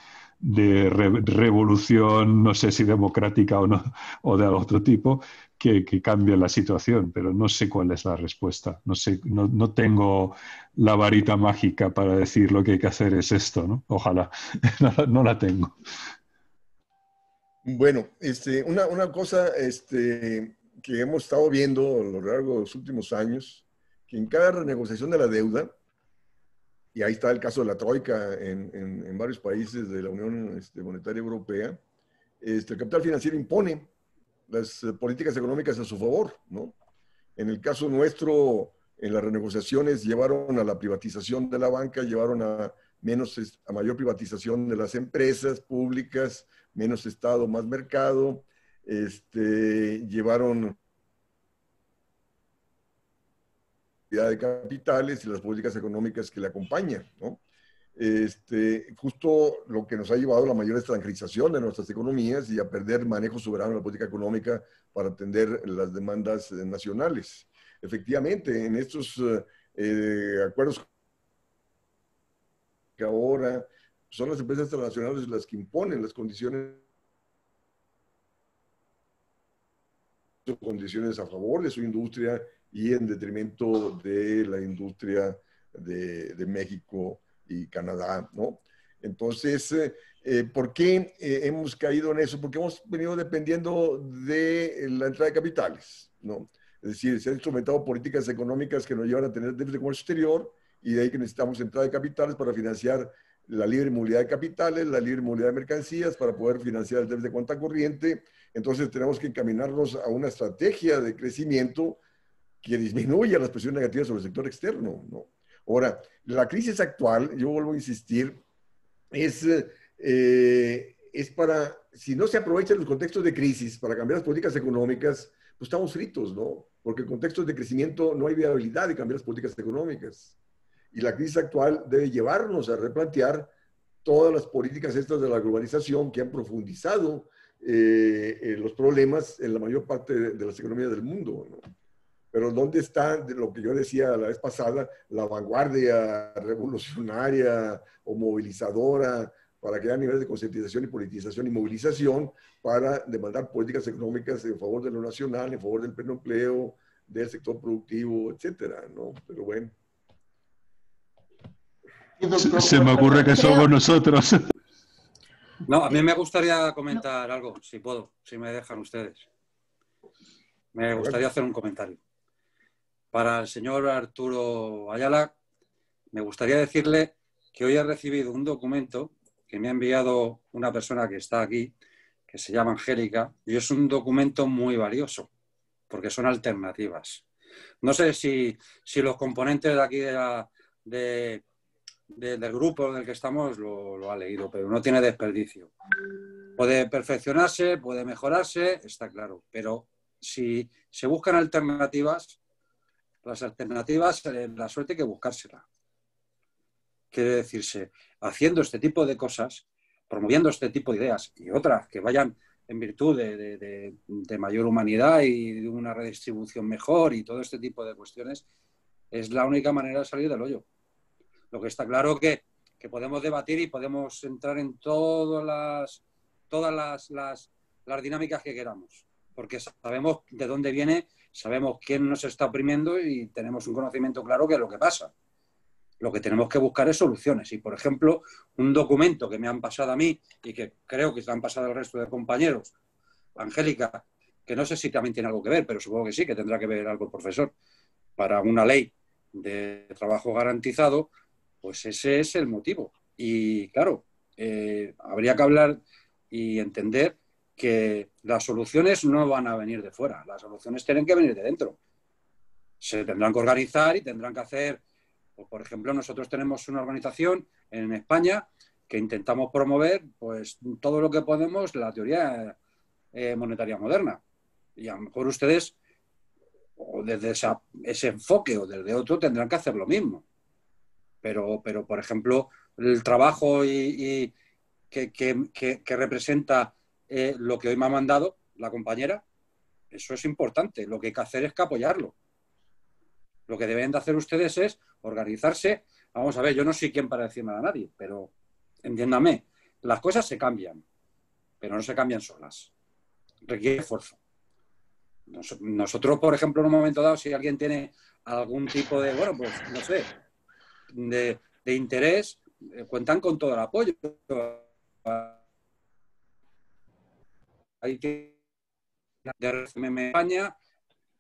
revolución, no sé si democrática o no, o de otro tipo, que cambie la situación, pero no sé cuál es la respuesta. No sé, no tengo la varita mágica para decir lo que hay que hacer es esto, ¿no? Ojalá, no la tengo. Bueno, una cosa que hemos estado viendo a lo largo de los últimos años, que en cada renegociación de la deuda, y ahí está el caso de la Troika en varios países de la Unión Monetaria Europea, el capital financiero impone las políticas económicas a su favor, ¿no? En el caso nuestro, en las renegociaciones llevaron a la privatización de la banca, llevaron a mayor privatización de las empresas públicas, menos Estado, más mercado, llevaron de capitales y las políticas económicas que le acompañan, ¿no? Justo lo que nos ha llevado a la mayor extranjerización de nuestras economías y a perder manejo soberano de la política económica para atender las demandas nacionales. Efectivamente, en estos acuerdos que ahora son las empresas transnacionales las que imponen las condiciones a favor de su industria y en detrimento de la industria de México y Canadá, ¿no? Entonces, ¿por qué hemos caído en eso? Porque hemos venido dependiendo de la entrada de capitales, ¿no? Es decir, se han instrumentado políticas económicas que nos llevan a tener déficit de comercio exterior y de ahí que necesitamos entrada de capitales para financiar la libre movilidad de capitales, la libre movilidad de mercancías, para poder financiar el déficit de cuenta corriente. Entonces, tenemos que encaminarnos a una estrategia de crecimiento que disminuya las presiones negativas sobre el sector externo, ¿no? Ahora, la crisis actual, yo vuelvo a insistir, es para, si no se aprovechan los contextos de crisis para cambiar las políticas económicas, pues estamos fritos, ¿no? Porque en contextos de crecimiento no hay viabilidad de cambiar las políticas económicas. Y la crisis actual debe llevarnos a replantear todas las políticas estas de la globalización que han profundizado los problemas en la mayor parte de las economías del mundo, ¿no? Pero ¿dónde está lo que yo decía la vez pasada, la vanguardia revolucionaria o movilizadora para crear niveles de concientización y politización y movilización para demandar políticas económicas en favor de lo nacional, en favor del pleno empleo, del sector productivo, etcétera, ¿no? Pero bueno. Se me ocurre que somos nosotros. No, a mí me gustaría comentar algo, si puedo, si me dejan ustedes. Me gustaría hacer un comentario. Para el señor Arturo Ayala, me gustaría decirle que hoy he recibido un documento que me ha enviado una persona que está aquí, que se llama Angélica, y es un documento muy valioso, porque son alternativas. No sé si los componentes de aquí del grupo en el que estamos lo ha leído, pero no tiene desperdicio. Puede perfeccionarse, puede mejorarse, está claro, pero si se buscan alternativas, las alternativas, la suerte hay que buscársela. Quiere decirse, haciendo este tipo de cosas, promoviendo este tipo de ideas y otras que vayan en virtud de mayor humanidad y de una redistribución mejor y todo este tipo de cuestiones, es la única manera de salir del hoyo. Lo que está claro que podemos debatir y podemos entrar en todas las dinámicas que queramos, porque sabemos de dónde viene, sabemos quién nos está oprimiendo y tenemos un conocimiento claro de lo que pasa. Lo que tenemos que buscar es soluciones. Y, por ejemplo, un documento que me han pasado a mí y que creo que se han pasado al resto de compañeros, Angélica, que no sé si también tiene algo que ver, pero supongo que sí, que tendrá que ver algo el profesor, para una ley de trabajo garantizado, pues ese es el motivo. Y, claro, habría que hablar y entender que las soluciones no van a venir de fuera, las soluciones tienen que venir de dentro. se tendrán que organizar y tendrán que hacer, pues, por ejemplo, nosotros tenemos una organización en España que intentamos promover pues todo lo que podemos la teoría monetaria moderna. Y a lo mejor ustedes, o desde ese enfoque o desde otro, tendrán que hacer lo mismo. Pero por ejemplo, el trabajo que representa lo que hoy me ha mandado la compañera, eso es importante. Lo que hay que hacer es que apoyarlo. Lo que deben de hacer ustedes es organizarse. Vamos a ver, yo no soy quien para decir nada a nadie, pero entiéndame, las cosas se cambian, pero no se cambian solas. Requiere esfuerzo. Nosotros, por ejemplo, en un momento dado, si alguien tiene algún tipo de, bueno, pues no sé, de interés, cuentan con todo el apoyo. Hay que de RCM España,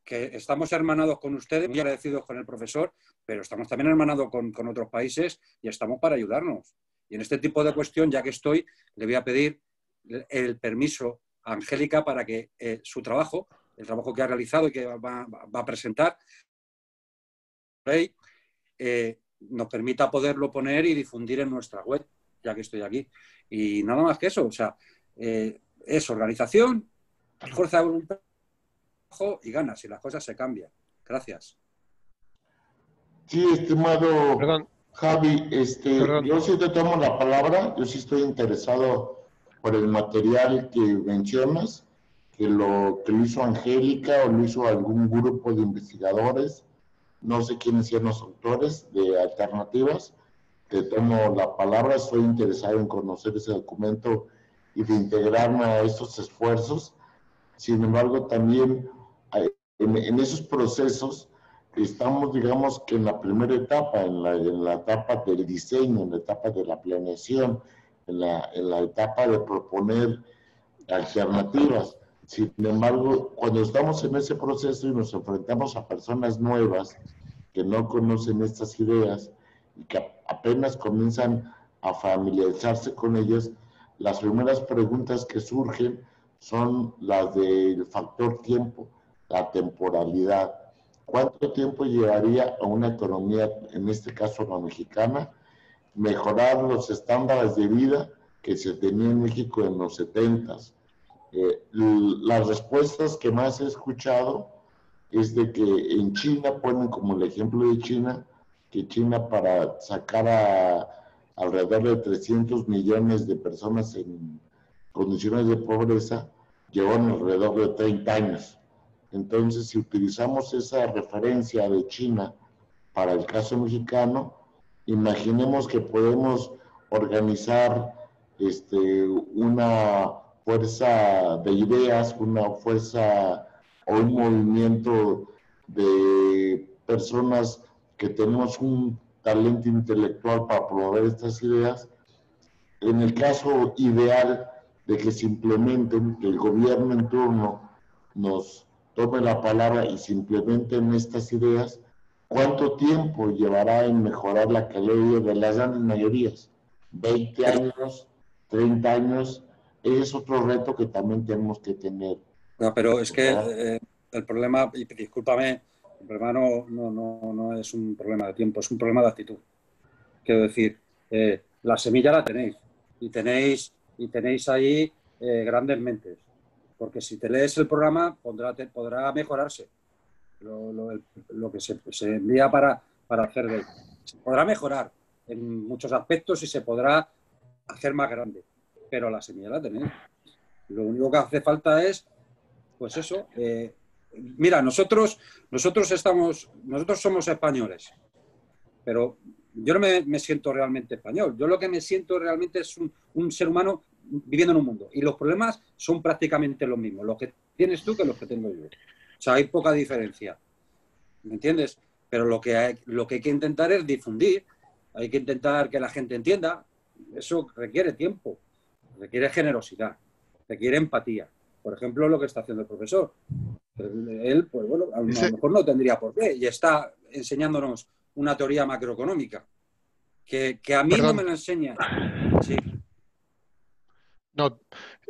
que estamos hermanados con ustedes, muy agradecidos con el profesor, pero estamos también hermanados con otros países y estamos para ayudarnos. Y en este tipo de cuestión, ya que estoy, le voy a pedir el permiso a Angélica para que su trabajo, el trabajo que ha realizado y que va a presentar, nos permita poderlo poner y difundir en nuestra web, ya que estoy aquí. Y nada más que eso, o sea, es organización, fuerza de voluntad y ganas, y las cosas se cambian. Gracias. Sí, estimado Perdón. Javi, Perdón. yo sí te tomo la palabra, yo sí estoy interesado por el material que mencionas, que lo hizo Angélica o lo hizo algún grupo de investigadores, no sé quiénes sean los autores de alternativas. Te tomo la palabra, estoy interesado en conocer ese documento y de integrarme a estos esfuerzos. Sin embargo, también en esos procesos estamos, digamos, que en la primera etapa, en la etapa del diseño, en la etapa de la planeación, en la etapa de proponer alternativas. Sin embargo, cuando estamos en ese proceso y nos enfrentamos a personas nuevas que no conocen estas ideas y que apenas comienzan a familiarizarse con ellas, las primeras preguntas que surgen son las del factor tiempo, la temporalidad. ¿Cuánto tiempo llevaría a una economía, en este caso la mexicana, mejorar los estándares de vida que se tenía en México en los 70s? Las respuestas que más he escuchado es de que en China, ponen como el ejemplo de China, que China para sacar a alrededor de 300 millones de personas en condiciones de pobreza, llevan alrededor de 30 años. Entonces, si utilizamos esa referencia de China para el caso mexicano, imaginemos que podemos organizar una fuerza de ideas, una fuerza o un movimiento de personas que tenemos un talento intelectual para promover estas ideas. En el caso ideal de que se implementen, que el gobierno en turno nos tome la palabra y se implementen estas ideas, ¿cuánto tiempo llevará en mejorar la calidad de las grandes mayorías? ¿20 años? ¿30 años? Ese es otro reto que también tenemos que tener. No, pero es que el problema, y discúlpame, el problema no es un problema de tiempo, es un problema de actitud. Quiero decir, la semilla la tenéis y tenéis ahí grandes mentes, porque si te lees el programa podrá mejorarse lo que se envía para hacer de él. Se podrá mejorar en muchos aspectos y se podrá hacer más grande, pero la semilla la tenéis. Lo único que hace falta es, pues eso, mira, nosotros somos españoles, pero yo no me siento realmente español. Yo lo que me siento realmente es un ser humano viviendo en un mundo. Y los problemas son prácticamente los mismos, los que tienes tú que los que tengo yo. O sea, hay poca diferencia. ¿Me entiendes? Pero lo que hay que intentar es difundir. Hay que intentar que la gente entienda. Eso requiere tiempo, requiere generosidad, requiere empatía. Por ejemplo, lo que está haciendo el profesor. Él, pues bueno, a lo mejor no tendría por qué. Y está enseñándonos una teoría macroeconómica que a mí no me lo enseña. Sí. No,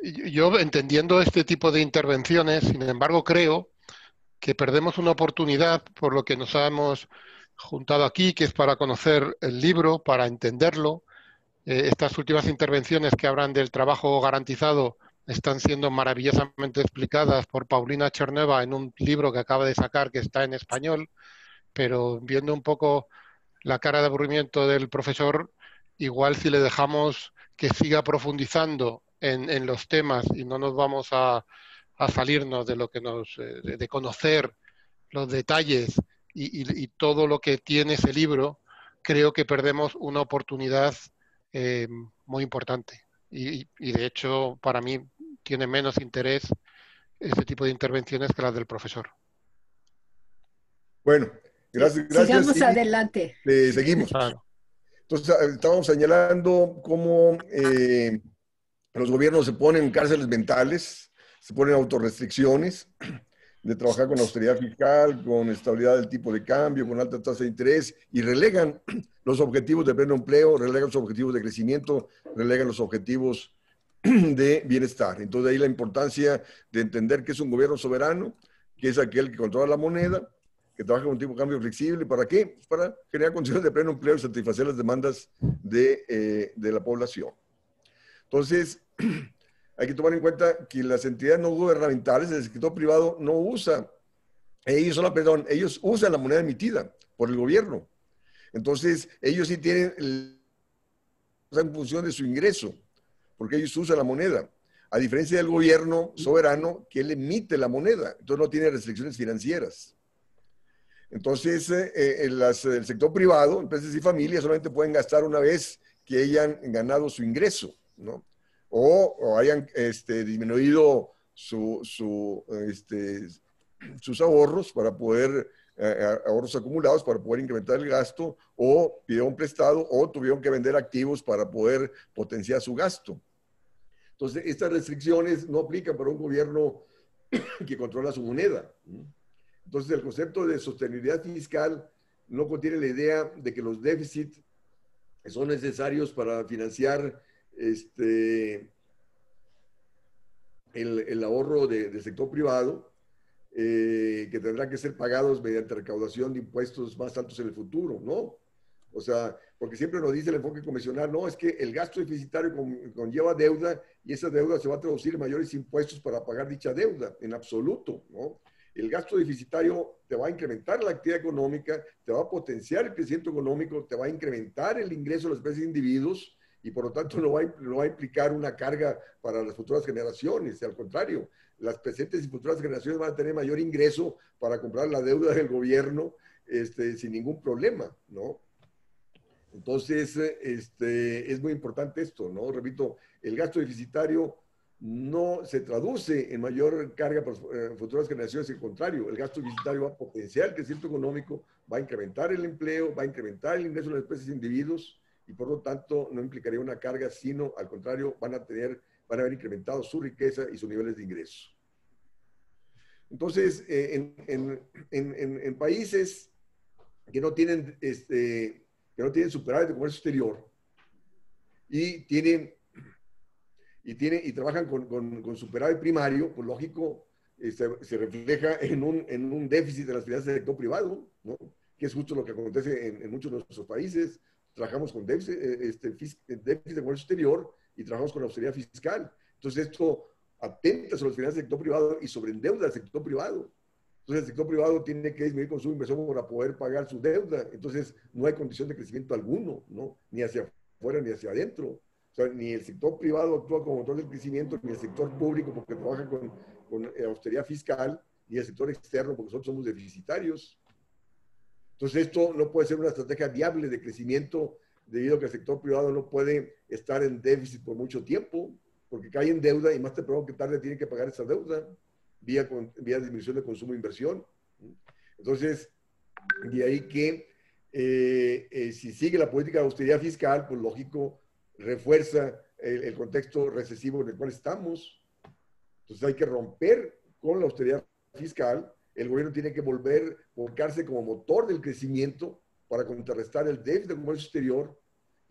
yo entendiendo este tipo de intervenciones, sin embargo, creo que perdemos una oportunidad por lo que nos hemos juntado aquí, que es para conocer el libro, para entenderlo. Estas últimas intervenciones que hablan del trabajo garantizado están siendo maravillosamente explicadas por Paulina Chernueva en un libro que acaba de sacar que está en español, pero viendo un poco la cara de aburrimiento del profesor, igual si le dejamos que siga profundizando en los temas y no nos vamos a salirnos de lo que de conocer los detalles y todo lo que tiene ese libro, creo que perdemos una oportunidad muy importante. Y de hecho, para mí, tiene menos interés ese tipo de intervenciones que las del profesor. Bueno, gracias. Sigamos sí, adelante. seguimos. Claro. Entonces, estábamos señalando cómo los gobiernos se ponen cárceles mentales, se ponen autorrestricciones de trabajar con austeridad fiscal, con estabilidad del tipo de cambio, con alta tasa de interés, y relegan los objetivos de pleno empleo, relegan los objetivos de crecimiento, relegan los objetivos de bienestar. Entonces, de ahí la importancia de entender que es un gobierno soberano, que es aquel que controla la moneda, que trabaja con un tipo de cambio flexible. ¿Para qué? Para generar condiciones de pleno empleo y satisfacer las demandas de la población. Entonces, hay que tomar en cuenta que las entidades no gubernamentales, el sector privado no usa, ellos usan la moneda emitida por el gobierno. Entonces, ellos sí tienen, en función de su ingreso, porque ellos usan la moneda. A diferencia del gobierno soberano, que él emite la moneda, entonces no tiene restricciones financieras. Entonces, el sector privado, empresas y familias, solamente pueden gastar una vez que hayan ganado su ingreso, ¿no? O hayan disminuido sus ahorros para poder, ahorros acumulados para poder incrementar el gasto, o pidieron prestado, o tuvieron que vender activos para poder potenciar su gasto. Entonces, estas restricciones no aplican para un gobierno que controla su moneda. Entonces, el concepto de sostenibilidad fiscal no contiene la idea de que los déficits son necesarios para financiar el ahorro del sector privado, que tendrán que ser pagados mediante recaudación de impuestos más altos en el futuro, ¿no? O sea, porque siempre nos dice el enfoque convencional, no, es que el gasto deficitario conlleva deuda y esa deuda se va a traducir en mayores impuestos para pagar dicha deuda, en absoluto, ¿no? El gasto deficitario te va a incrementar la actividad económica, te va a potenciar el crecimiento económico, te va a incrementar el ingreso de las especies de individuos y por lo tanto no va a implicar una carga para las futuras generaciones. Al contrario, las presentes y futuras generaciones van a tener mayor ingreso para comprar la deuda del gobierno sin ningún problema, ¿no? Entonces, es muy importante esto, ¿no? Repito, el gasto deficitario no se traduce en mayor carga para futuras generaciones, al contrario, el gasto deficitario va a potenciar el crecimiento económico, va a incrementar el empleo, va a incrementar el ingreso de las especies de individuos y por lo tanto no implicaría una carga, sino al contrario, van a haber incrementado su riqueza y sus niveles de ingreso. Entonces, en países que no tienen superávit de comercio exterior y trabajan con superávit primario, pues lógico, se refleja en un déficit de las finanzas del sector privado, ¿no? Que es justo lo que acontece en muchos de nuestros países. Trabajamos con déficit de comercio exterior y trabajamos con austeridad fiscal. Entonces esto atenta sobre las finanzas del sector privado y sobreendeuda al sector privado. Entonces el sector privado tiene que disminuir con su inversión para poder pagar su deuda. Entonces no hay condición de crecimiento alguno, ¿no? Ni hacia afuera ni hacia adentro. O sea, ni el sector privado actúa como motor del crecimiento, ni el sector público porque trabaja con austeridad fiscal, ni el sector externo porque nosotros somos deficitarios. Entonces esto no puede ser una estrategia viable de crecimiento debido a que el sector privado no puede estar en déficit por mucho tiempo porque cae en deuda y más temprano que tarde tiene que pagar esa deuda vía disminución de consumo e inversión. Entonces, de ahí que si sigue la política de austeridad fiscal, pues lógico, refuerza el contexto recesivo en el cual estamos. Entonces hay que romper con la austeridad fiscal. El gobierno tiene que volcarse como motor del crecimiento para contrarrestar el déficit de comercio exterior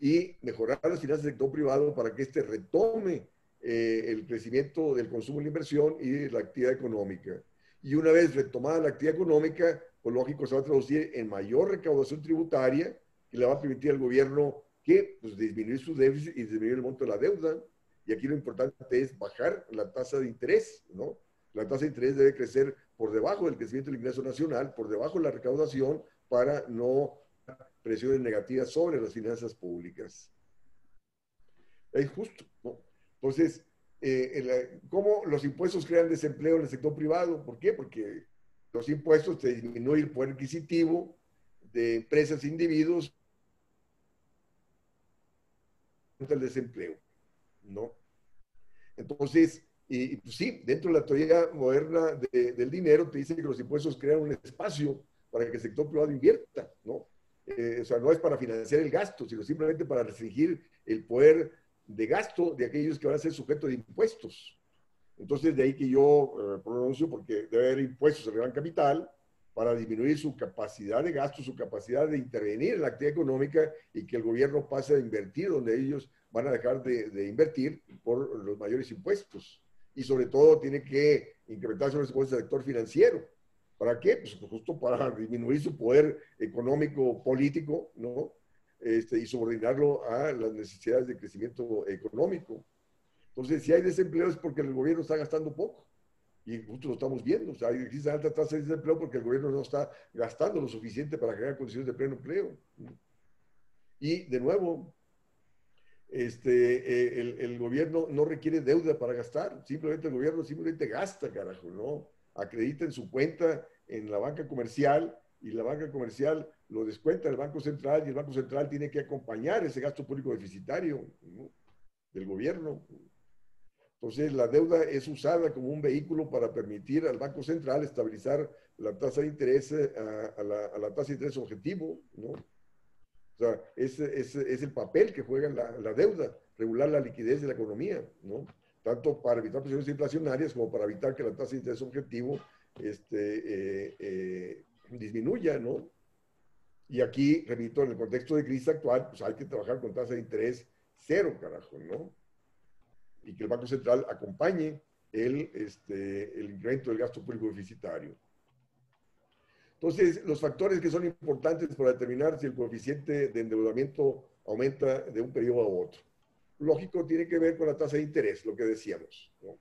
y mejorar las finanzas del sector privado para que retome el crecimiento del consumo y la inversión y de la actividad económica. Y una vez retomada la actividad económica, pues lógico, se va a traducir en mayor recaudación tributaria que le va a permitir al gobierno que pues, disminuir su déficit y disminuir el monto de la deuda. Y aquí lo importante es bajar la tasa de interés, ¿no? La tasa de interés debe crecer por debajo del crecimiento del ingreso nacional, por debajo de la recaudación, para no presiones negativas sobre las finanzas públicas. Es justo, ¿no? Entonces, ¿cómo los impuestos crean desempleo en el sector privado? ¿Por qué? Porque los impuestos te disminuyen el poder adquisitivo de empresas e individuos, el desempleo, ¿no? Entonces, y pues sí, dentro de la teoría moderna del dinero te dice que los impuestos crean un espacio para que el sector privado invierta, ¿no? O sea, no es para financiar el gasto, sino simplemente para restringir el poder de gasto de aquellos que van a ser sujetos de impuestos. Entonces, de ahí que yo pronuncio, porque debe haber impuestos al gran capital para disminuir su capacidad de gasto, su capacidad de intervenir en la actividad económica y que el gobierno pase a invertir donde ellos van a dejar de invertir por los mayores impuestos. Y sobre todo tiene que incrementar sobre los impuestos del sector financiero. ¿Para qué? Pues justo para disminuir su poder económico político, ¿no? Y subordinarlo a las necesidades de crecimiento económico. Entonces, si hay desempleo es porque el gobierno está gastando poco. Y justo lo estamos viendo. O sea, existe alta tasa de desempleo porque el gobierno no está gastando lo suficiente para crear condiciones de pleno empleo. Y, de nuevo, el gobierno no requiere deuda para gastar. Simplemente el gobierno simplemente gasta, carajo, ¿no? Acredita en su cuenta en la banca comercial y la banca comercial lo descuenta el Banco Central y el Banco Central tiene que acompañar ese gasto público deficitario, ¿no? Del gobierno. Entonces, la deuda es usada como un vehículo para permitir al Banco Central estabilizar la tasa de interés a la tasa de interés objetivo, ¿no? O sea, es el papel que juega la deuda, regular la liquidez de la economía, ¿no? Tanto para evitar presiones inflacionarias como para evitar que la tasa de interés objetivo disminuya, ¿no? Y aquí, repito, en el contexto de crisis actual, pues hay que trabajar con tasa de interés cero, carajo, ¿no? Y que el Banco Central acompañe el incremento del gasto público deficitario. Entonces, los factores que son importantes para determinar si el coeficiente de endeudamiento aumenta de un periodo a otro. Lógico, tiene que ver con la tasa de interés, lo que decíamos, ¿no?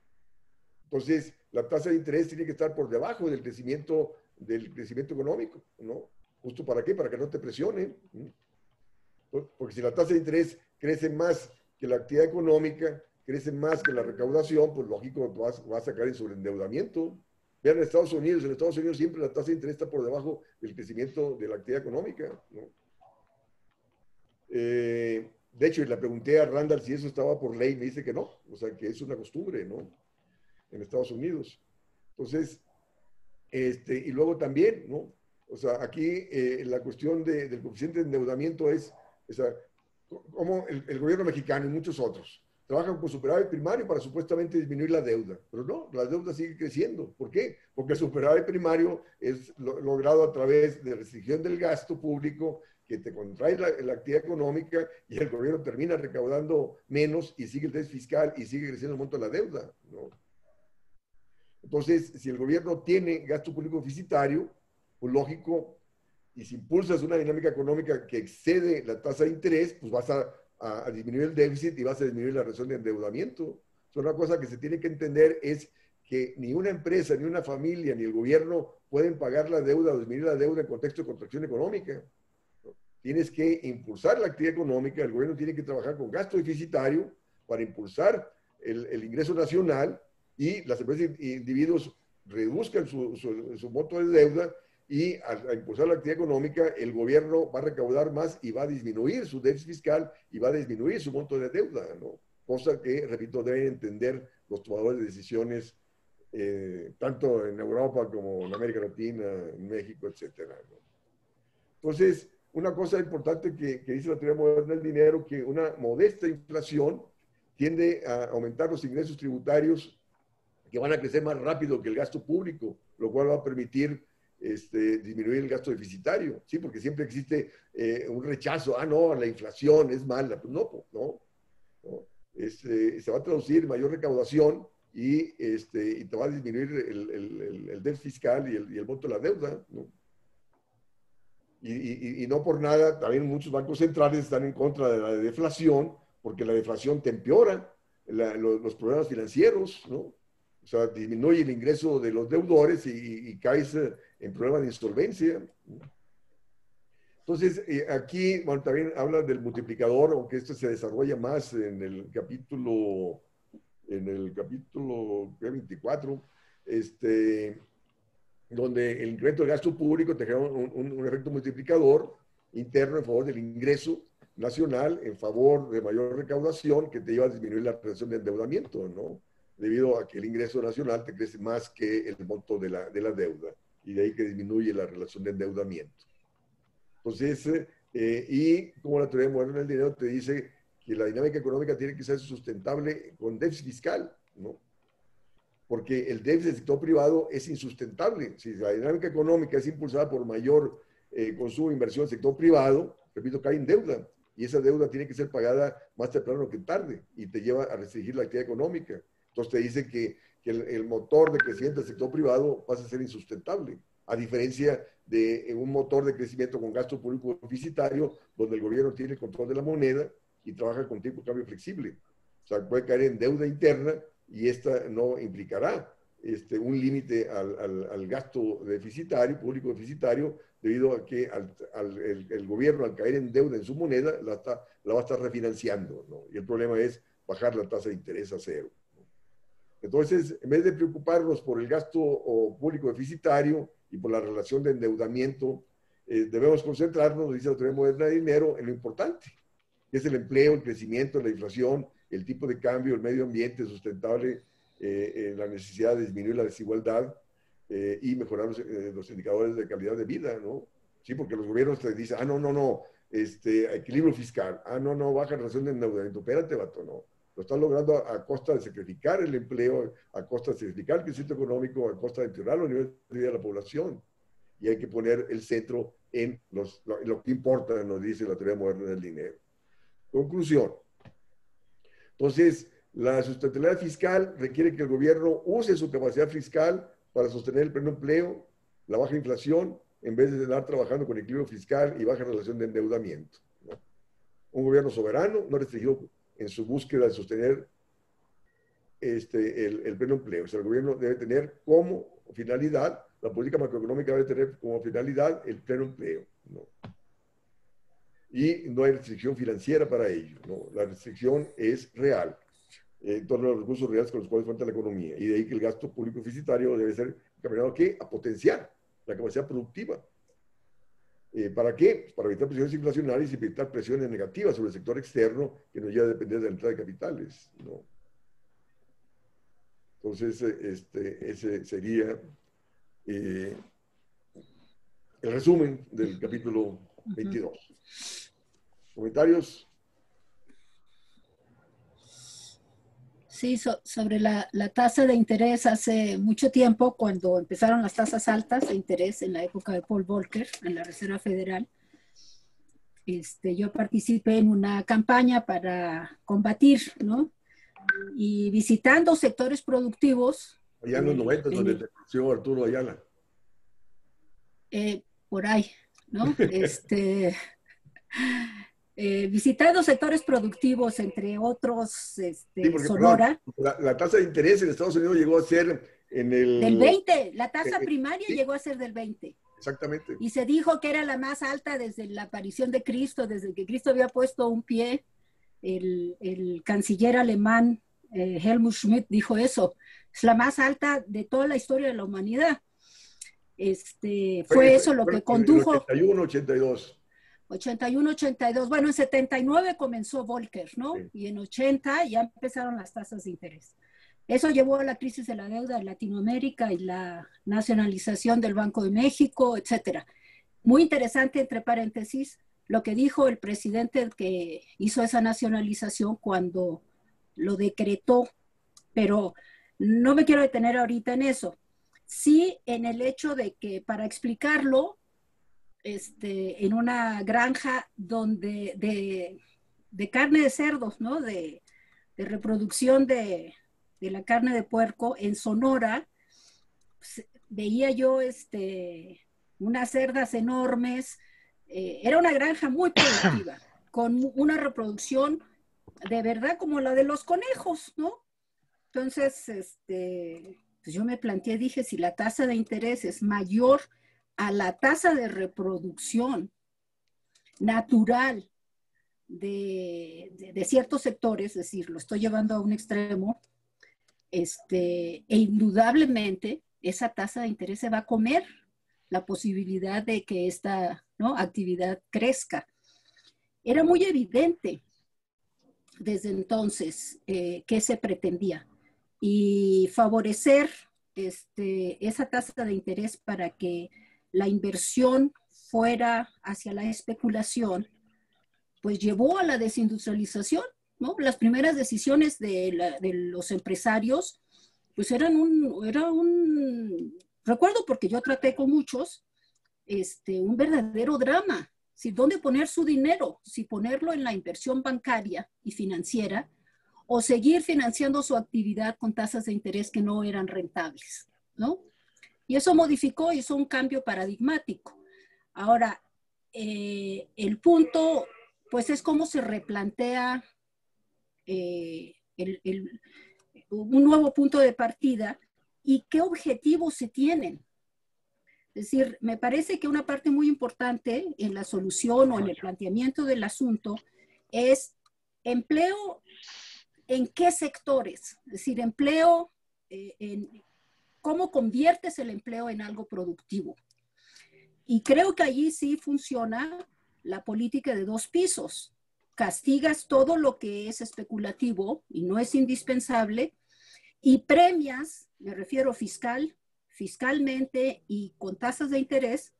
Entonces, la tasa de interés tiene que estar por debajo del crecimiento económico, ¿no? ¿Justo para qué? Para que no te presione, ¿no? Porque si la tasa de interés crece más que la actividad económica, crece más que la recaudación, pues lógico, vas a caer en sobreendeudamiento. Vean en Estados Unidos siempre la tasa de interés está por debajo del crecimiento de la actividad económica, ¿no? De hecho, le pregunté a Randall si eso estaba por ley, me dice que no, o sea, que es una costumbre, ¿no? En Estados Unidos. Entonces, y luego también, ¿no? O sea, aquí la cuestión del coeficiente de endeudamiento es, o sea, como el gobierno mexicano y muchos otros trabajan con superávit primario para supuestamente disminuir la deuda, pero no, la deuda sigue creciendo. ¿Por qué? Porque el superávit primario es logrado a través de restricción del gasto público, que te contrae la actividad económica y el gobierno termina recaudando menos y sigue el déficit fiscal y sigue creciendo el monto de la deuda, ¿no? Entonces, si el gobierno tiene gasto público deficitario, pues lógico, y si impulsas una dinámica económica que excede la tasa de interés, pues vas a disminuir el déficit y vas a disminuir la razón de endeudamiento. So, una cosa que se tiene que entender es que ni una empresa, ni una familia, ni el gobierno pueden pagar la deuda o disminuir la deuda en contexto de contracción económica. Tienes que impulsar la actividad económica, el gobierno tiene que trabajar con gasto deficitario para impulsar el ingreso nacional y las empresas e individuos reduzcan su monto de deuda y a impulsar la actividad económica, el gobierno va a recaudar más y va a disminuir su déficit fiscal y va a disminuir su monto de deuda, ¿no? Cosa que, repito, deben entender los tomadores de decisiones, tanto en Europa como en América Latina, en México, etcétera, ¿no? Entonces, una cosa importante que dice la teoría moderna del dinero, que una modesta inflación tiende a aumentar los ingresos tributarios que van a crecer más rápido que el gasto público, lo cual va a permitir disminuir el gasto deficitario, ¿sí? Porque siempre existe un rechazo, no, la inflación es mala, pues no. Se va a traducir en mayor recaudación y te va a disminuir el déficit fiscal y el monto de la deuda, ¿no? Y no por nada, también muchos bancos centrales están en contra de la deflación, porque la deflación te empeora los problemas financieros, ¿no? O sea, disminuye el ingreso de los deudores y caes en problemas de insolvencia, ¿no? Entonces, aquí, bueno, también habla del multiplicador, aunque esto se desarrolla más en el capítulo 24, donde el incremento del gasto público te genera un efecto multiplicador interno en favor del ingreso nacional, en favor de mayor recaudación, que te lleva a disminuir la relación de endeudamiento, ¿no? Debido a que el ingreso nacional te crece más que el monto de la deuda, y de ahí que disminuye la relación de endeudamiento. Entonces, y como la teoría moderna del dinero te dice que la dinámica económica tiene que ser sustentable con déficit fiscal, ¿no? Porque el déficit del sector privado es insustentable. Si la dinámica económica es impulsada por mayor consumo e inversión del sector privado, repito, cae en deuda. Y esa deuda tiene que ser pagada más temprano que tarde y te lleva a restringir la actividad económica. Entonces te dice que el motor de crecimiento del sector privado pasa a ser insustentable, a diferencia de un motor de crecimiento con gasto público deficitario, donde el gobierno tiene el control de la moneda y trabaja con tipo de cambio flexible. O sea, puede caer en deuda interna y esta no implicará un límite al gasto deficitario, público deficitario, debido a que el gobierno, al caer en deuda en su moneda, la va a estar refinanciando, ¿no? Y el problema es bajar la tasa de interés a cero, ¿no? Entonces, en vez de preocuparnos por el gasto público deficitario y por la relación de endeudamiento, debemos concentrarnos, dice la teoría moderna de dinero, en lo importante, que es el empleo, el crecimiento, la inflación, el tipo de cambio, el medio ambiente sustentable, la necesidad de disminuir la desigualdad y mejorar los indicadores de calidad de vida, ¿no? Sí, porque los gobiernos te dicen, no, equilibrio fiscal, no, baja relación de endeudamiento, espérate, vato, no. Lo están logrando a costa de sacrificar el empleo, a costa de sacrificar el crecimiento económico, a costa de empeorar los niveles de vida de la población. Y hay que poner el centro en lo que importa, nos dice la teoría moderna del dinero. Conclusión. Entonces, la sustentabilidad fiscal requiere que el gobierno use su capacidad fiscal para sostener el pleno empleo, la baja inflación, en vez de estar trabajando con equilibrio fiscal y baja relación de endeudamiento, ¿no? Un gobierno soberano, no restringido en su búsqueda de sostener el pleno empleo. O sea, el gobierno debe tener como finalidad, la política macroeconómica debe tener como finalidad el pleno empleo, ¿no? Y no hay restricción financiera para ello, ¿no? La restricción es real, en torno a los recursos reales con los cuales cuenta la economía. Y de ahí que el gasto público deficitario debe ser encaminado a potenciar la capacidad productiva. ¿Para qué? Pues para evitar presiones inflacionarias y evitar presiones negativas sobre el sector externo que nos lleva a depender de la entrada de capitales, ¿no? Entonces, ese sería el resumen del capítulo 22. ¿Comentarios? Sí, sobre la tasa de interés hace mucho tiempo, cuando empezaron las tasas altas de interés en la época de Paul Volcker en la Reserva Federal, yo participé en una campaña para combatir, ¿no? Y visitando sectores productivos. Allá en los 90, donde te conoció Arturo Ayala. Por ahí, ¿no? Visitando sectores productivos, entre otros, sí, porque, Sonora. Perdón, la tasa de interés en Estados Unidos llegó a ser del 20, la tasa primaria sí, llegó a ser del 20. Exactamente. Y se dijo que era la más alta desde la aparición de Cristo, desde que Cristo había puesto un pie. El canciller alemán Helmut Schmidt dijo eso. Es la más alta de toda la historia de la humanidad. Fue eso lo que condujo. 81, 82. 81, 82. Bueno, en 79 comenzó Volcker, ¿no? Sí. Y en 80 ya empezaron las tasas de interés. Eso llevó a la crisis de la deuda en Latinoamérica y la nacionalización del Banco de México, etcétera. Muy interesante, entre paréntesis, lo que dijo el presidente que hizo esa nacionalización cuando lo decretó, pero no me quiero detener ahorita en eso. Sí, en el hecho de que para explicarlo, en una granja de carne de cerdos, ¿no? De reproducción de de la carne de puerco, en Sonora, pues, veía yo unas cerdas enormes. Era una granja muy productiva, con una reproducción de verdad como la de los conejos, ¿no? Entonces, pues yo me planteé, dije, si la tasa de interés es mayor a la tasa de reproducción natural de ciertos sectores, es decir, lo estoy llevando a un extremo, e indudablemente esa tasa de interés se va a comer la posibilidad de que esta, ¿no?, actividad crezca. Era muy evidente desde entonces qué se pretendía, y favorecer esa tasa de interés para que la inversión fuera hacia la especulación, pues llevó a la desindustrialización, ¿no? Las primeras decisiones de los empresarios, pues recuerdo porque yo traté con muchos, un verdadero drama. Si dónde poner su dinero, si ponerlo en la inversión bancaria y financiera, o seguir financiando su actividad con tasas de interés que no eran rentables, ¿no? Y eso modificó, hizo un cambio paradigmático. Ahora, el punto, pues, es cómo se replantea un nuevo punto de partida y qué objetivos se tienen. Es decir, me parece que una parte muy importante en la solución o en el planteamiento del asunto es empleo en qué sectores. Es decir, empleo, cómo conviertes el empleo en algo productivo. Y creo que allí sí funciona la política de dos pisos. Castigas todo lo que es especulativo y no es indispensable, y premias, me refiero fiscalmente y con tasas de interés,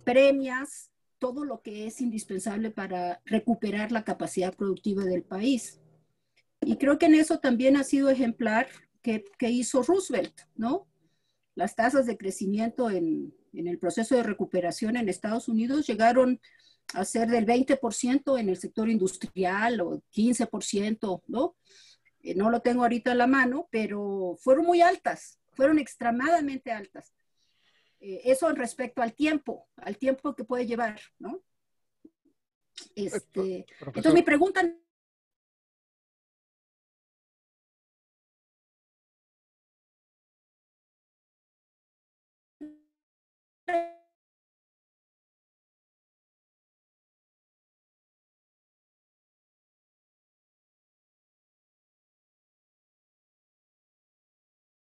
premias todo lo que es indispensable para recuperar la capacidad productiva del país. Y creo que en eso también ha sido ejemplar que hizo Roosevelt, ¿no? Las tasas de crecimiento en el proceso de recuperación en Estados Unidos llegaron a ser del 20% en el sector industrial o 15%, ¿no? No lo tengo ahorita a la mano, pero fueron muy altas, fueron extremadamente altas. Eso respecto al tiempo que puede llevar, ¿no? Entonces mi pregunta...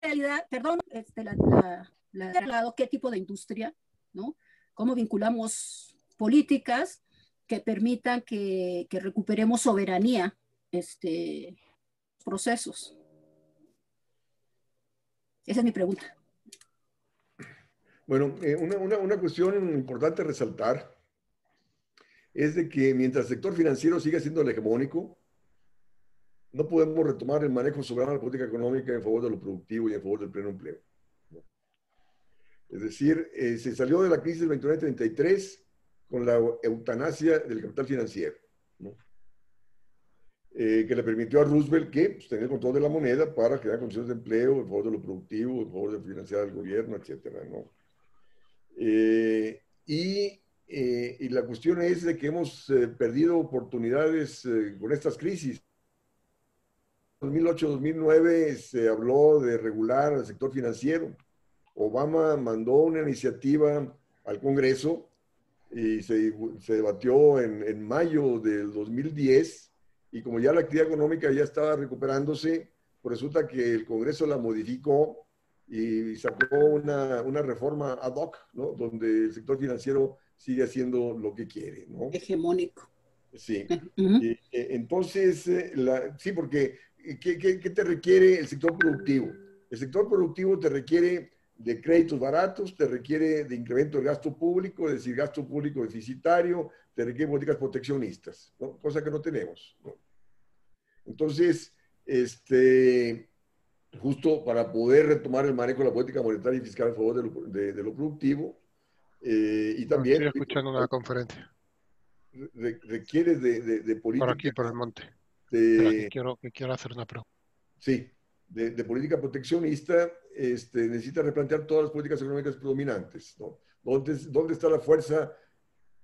realidad, perdón, qué tipo de industria, ¿no? Cómo vinculamos políticas que permitan que recuperemos soberanía, procesos. Esa es mi pregunta. Bueno, una cuestión importante a resaltar es de que mientras el sector financiero siga siendo el hegemónico, no podemos retomar el manejo soberano de la política económica en favor de lo productivo y en favor del pleno empleo. Es decir, se salió de la crisis del 29-33 con la eutanasia del capital financiero, ¿no? Que le permitió a Roosevelt que pues, tener control de la moneda para crear condiciones de empleo en favor de lo productivo, en favor de financiar al gobierno, etcétera, ¿no? Y la cuestión es de que hemos perdido oportunidades con estas crisis. En 2008-2009 se habló de regular al sector financiero. Obama mandó una iniciativa al Congreso y se debatió en mayo del 2010, y como ya la actividad económica ya estaba recuperándose, pues resulta que el Congreso la modificó y sacó una reforma ad hoc, ¿no? Donde el sector financiero sigue haciendo lo que quiere, ¿no? Hegemónico. Sí. Entonces, sí, porque ¿qué te requiere el sector productivo? El sector productivo te requiere de créditos baratos, te requiere de incremento del gasto público, es decir, gasto público deficitario, te requiere políticas proteccionistas, ¿no? Cosa que no tenemos, ¿no? Entonces, justo para poder retomar el manejo de la política monetaria y fiscal en favor de lo productivo, y también... Estoy escuchando una conferencia. Requiere de políticas... Por aquí, por el monte. Que quiero hacer una pregunta. Sí. de política proteccionista, necesita replantear todas las políticas económicas predominantes, ¿no? ¿Dónde está la fuerza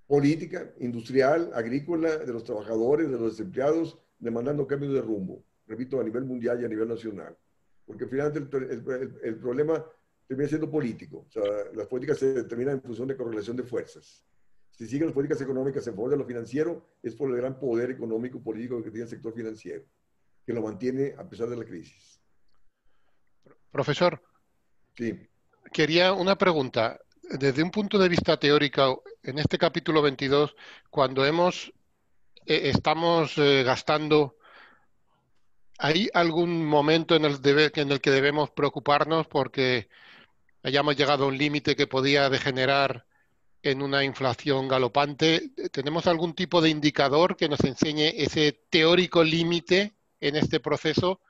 política, industrial, agrícola, de los trabajadores, de los desempleados, demandando cambios de rumbo? Repito, a nivel mundial y a nivel nacional. Porque finalmente el problema termina siendo político. O sea, las políticas se determinan en función de correlación de fuerzas. Si siguen las políticas económicas en favor de lo financiero, es por el gran poder económico político que tiene el sector financiero, que lo mantiene a pesar de la crisis. Profesor, sí. Quería una pregunta. Desde un punto de vista teórico, en este capítulo 22, cuando estamos gastando, ¿hay algún momento en el que debemos preocuparnos porque hayamos llegado a un límite que podía degenerar en una inflación galopante? ¿Tenemos algún tipo de indicador que nos enseñe ese teórico límite en este proceso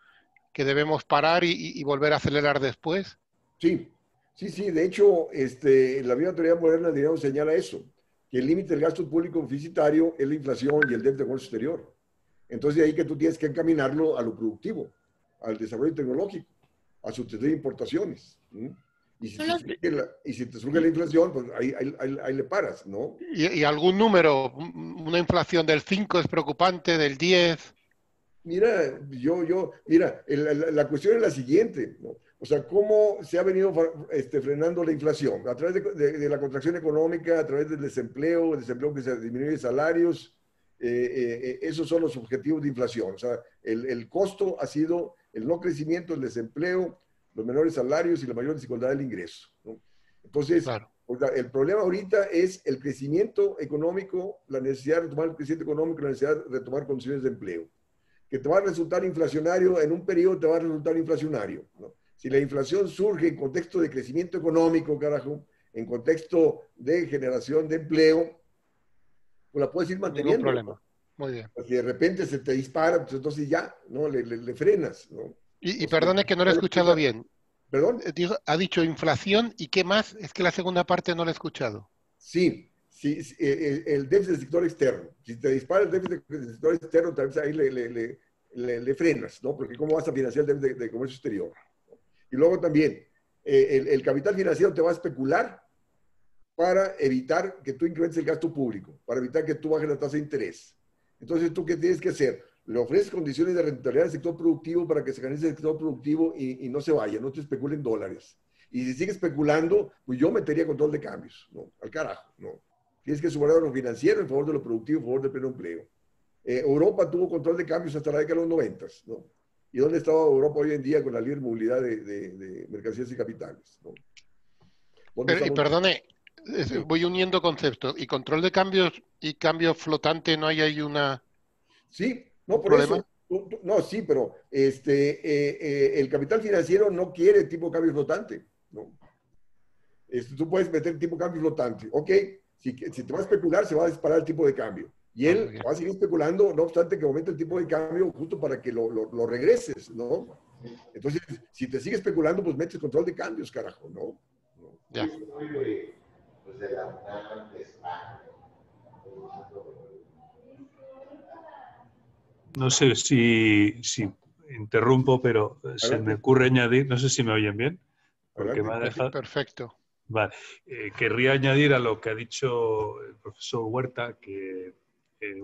que debemos parar y volver a acelerar después? Sí. De hecho, la misma teoría moderna, digamos, señala eso, que el límite del gasto público deficitario es la inflación y el déficit de comercio exterior. Entonces, de ahí que tú tienes que encaminarlo a lo productivo, al desarrollo tecnológico, a sustituir importaciones. Y si te surge la inflación, pues ahí le paras, ¿no? ¿Y algún número? ¿Una inflación del 5 es preocupante, del 10? Mira, la cuestión es la siguiente, ¿no? O sea, ¿cómo se ha venido frenando la inflación? A través de la contracción económica, a través del desempleo que se disminuye salarios. Esos son los objetivos de inflación. O sea, el costo ha sido el no crecimiento, el desempleo, los menores salarios y la mayor desigualdad del ingreso, ¿no? Entonces, claro, el problema ahorita es el crecimiento económico, la necesidad de retomar el crecimiento económico, la necesidad de retomar condiciones de empleo. Que te va a resultar inflacionario, en un periodo te va a resultar inflacionario, ¿no? Si la inflación surge en contexto de crecimiento económico, carajo, en contexto de generación de empleo, pues la puedes ir manteniendo. Ningún problema. Muy bien. Si de repente se te dispara, pues entonces ya, ¿no? Le frenas, ¿no? Y perdone que no lo he escuchado bien. ¿Perdón? Ha dicho inflación y ¿qué más? Es que la segunda parte no la he escuchado. Sí, el déficit del sector externo. Si te dispara el déficit del sector externo, tal vez ahí le frenas, ¿no? Porque ¿cómo vas a financiar el déficit de comercio exterior? Y luego también, el capital financiero te va a especular para evitar que tú incrementes el gasto público, para evitar que tú bajes la tasa de interés. Entonces, ¿tú qué tienes que hacer? Le ofreces condiciones de rentabilidad al sector productivo para que se canalice el sector productivo y no se vaya, no te especule en dólares. Y si sigue especulando, pues yo metería control de cambios, ¿no? Al carajo, ¿no? Tienes que subordar lo financiero en favor de lo productivo, en favor del pleno empleo. Europa tuvo control de cambios hasta la década de los 90, ¿no? ¿Y dónde está Europa hoy en día con la libre movilidad de mercancías y capitales, ¿no? Y perdone, voy uniendo conceptos. ¿Y control de cambios y cambio flotante no hay ahí una... Sí, no, por eso. No, sí, pero el capital financiero no quiere tipo de cambio flotante, ¿no? Tú puedes meter tipo de cambio flotante. Ok, si te va a especular, se va a disparar el tipo de cambio. Y él va a seguir especulando, no obstante que aumente el tipo de cambio justo para que lo regreses, ¿no? Entonces, si te sigue especulando, pues metes control de cambios, carajo, ¿no? Ya. No sé si interrumpo, pero se me ocurre añadir, no sé si me oyen bien, porque me ha dejado... Perfecto. Vale. Querría añadir a lo que ha dicho el profesor Huerta que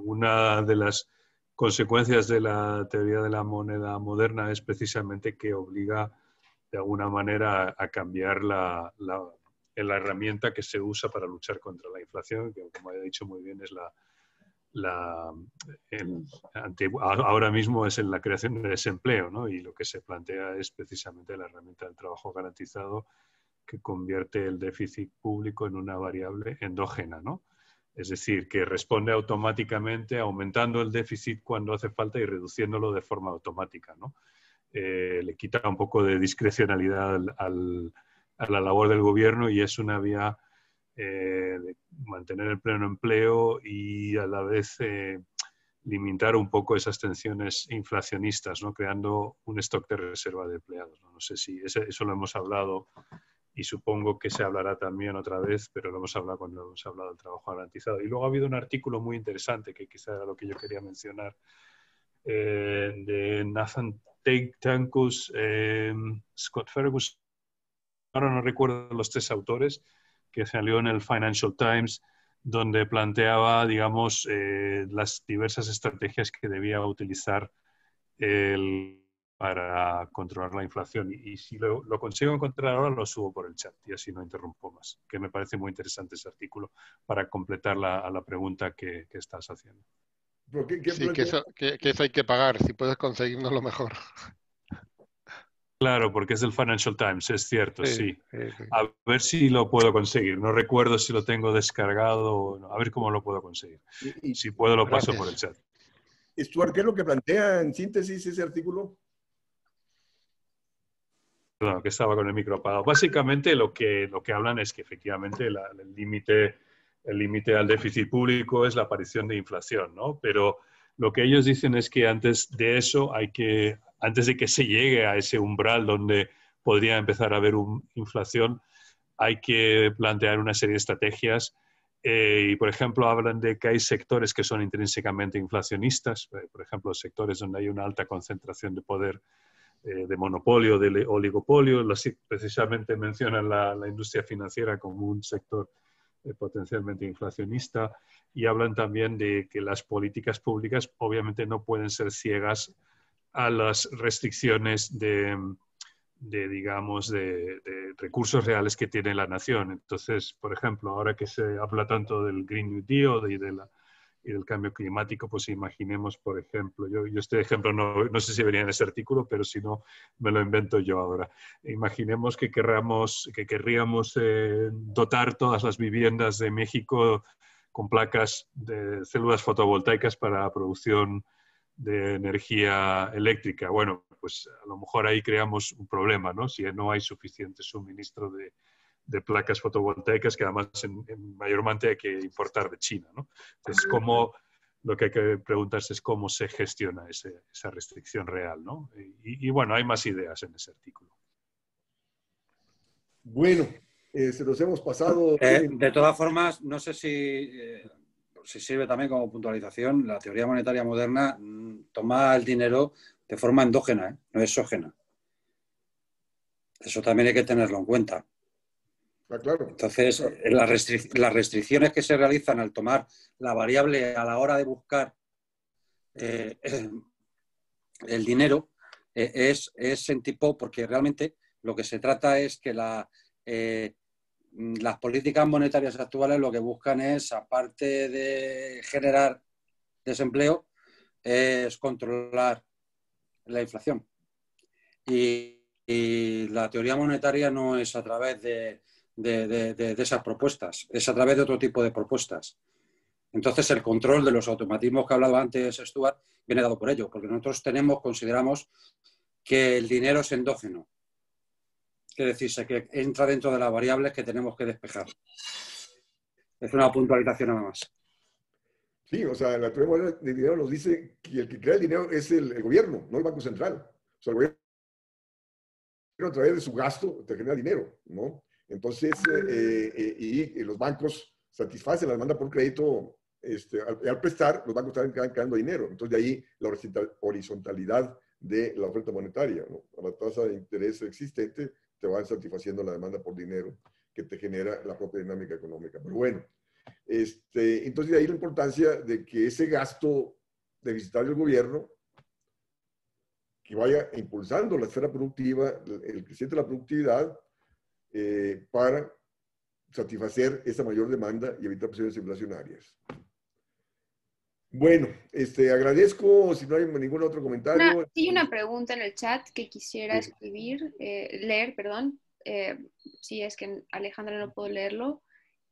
una de las consecuencias de la teoría de la moneda moderna es precisamente que obliga de alguna manera a cambiar la herramienta que se usa para luchar contra la inflación, que como ha dicho muy bien es ahora mismo es en la creación de desempleo, ¿no? Y lo que se plantea es precisamente la herramienta del trabajo garantizado que convierte el déficit público en una variable endógena, ¿no? Es decir, que responde automáticamente aumentando el déficit cuando hace falta y reduciéndolo de forma automática, ¿no? Le quita un poco de discrecionalidad a la labor del gobierno y es una vía de mantener el pleno empleo y a la vez limitar un poco esas tensiones inflacionistas, ¿no? Creando un stock de reserva de empleados, ¿no? No sé si eso lo hemos hablado y supongo que se hablará también otra vez, pero lo hemos hablado cuando hemos hablado del trabajo garantizado. Y luego ha habido un artículo muy interesante, que quizá era lo que yo quería mencionar, de Nathan Tankus, Scott Ferguson, ahora no recuerdo los 3 autores, que salió en el Financial Times, donde planteaba, digamos, las diversas estrategias que debía utilizar para controlar la inflación. Y si lo consigo encontrar ahora, lo subo por el chat y así no interrumpo más, que me parece muy interesante ese artículo para completar a la pregunta que estás haciendo. Sí, que eso hay que pagar, si puedes conseguirnos lo mejor. Claro, porque es del Financial Times, es cierto, sí. Sí. A ver si lo puedo conseguir. No recuerdo si lo tengo descargado o no. A ver cómo lo puedo conseguir. Si puedo, lo paso por el chat. Stuart, ¿qué es lo que plantea en síntesis ese artículo? Perdón, que estaba con el micro apagado. Básicamente lo que hablan es que efectivamente el límite al déficit público es la aparición de inflación, ¿no? Pero lo que ellos dicen es que antes de eso antes de que se llegue a ese umbral donde podría empezar a haber inflación, hay que plantear una serie de estrategias. Y, por ejemplo, hablan de que hay sectores que son intrínsecamente inflacionistas, por ejemplo, sectores donde hay una alta concentración de poder, de monopolio, de oligopolio. Precisamente mencionan la industria financiera como un sector potencialmente inflacionista, y hablan también de que las políticas públicas obviamente no pueden ser ciegas a las restricciones digamos, de recursos reales que tiene la nación. Entonces, por ejemplo, ahora que se habla tanto del Green New Deal y del cambio climático, pues imaginemos, por ejemplo, yo este ejemplo no sé si venía en ese artículo, pero si no, me lo invento yo ahora. Imaginemos que querríamos dotar todas las viviendas de México con placas de células fotovoltaicas para la producción de energía eléctrica. Bueno, pues a lo mejor ahí creamos un problema, ¿no? Si no hay suficiente suministro de placas fotovoltaicas, que además en mayormente hay que importar de China, ¿no? Entonces, lo que hay que preguntarse es cómo se gestiona esa restricción real, ¿no? Y bueno, hay más ideas en ese artículo. Bueno, se nos hemos pasado. De todas formas, no sé si sirve también como puntualización, la teoría monetaria moderna toma el dinero de forma endógena, no exógena. Eso también hay que tenerlo en cuenta. Claro. Entonces, las restricciones que se realizan al tomar la variable a la hora de buscar el dinero es en tipo, porque realmente lo que se trata es que las políticas monetarias actuales lo que buscan es, aparte de generar desempleo, es controlar la inflación. Y la teoría monetaria no es a través de esas propuestas, es a través de otro tipo de propuestas. Entonces, el control de los automatismos que hablaba antes Stuart viene dado por ello, porque nosotros consideramos que el dinero es endógeno. Es decir, que entra dentro de las variables que tenemos que despejar. Es una puntualización nada más. Sí, o sea, la teoría del dinero nos dice que el que crea el dinero es el gobierno, no el Banco Central. O sea, el gobierno a través de su gasto te genera dinero, ¿no? Entonces, y los bancos satisfacen la demanda por crédito. Al prestar, los bancos están creando dinero. Entonces, de ahí la horizontalidad de la oferta monetaria, ¿no? A la tasa de interés existente te van satisfaciendo la demanda por dinero que te genera la propia dinámica económica. Pero bueno, entonces de ahí la importancia de que ese gasto deficitario del gobierno que vaya impulsando la esfera productiva, el crecimiento de la productividad, para satisfacer esa mayor demanda y evitar presiones inflacionarias. Bueno, agradezco, si no hay ningún otro comentario. Sí, una pregunta en el chat que quisiera leer, perdón. Si es que Alejandra no puedo leerlo,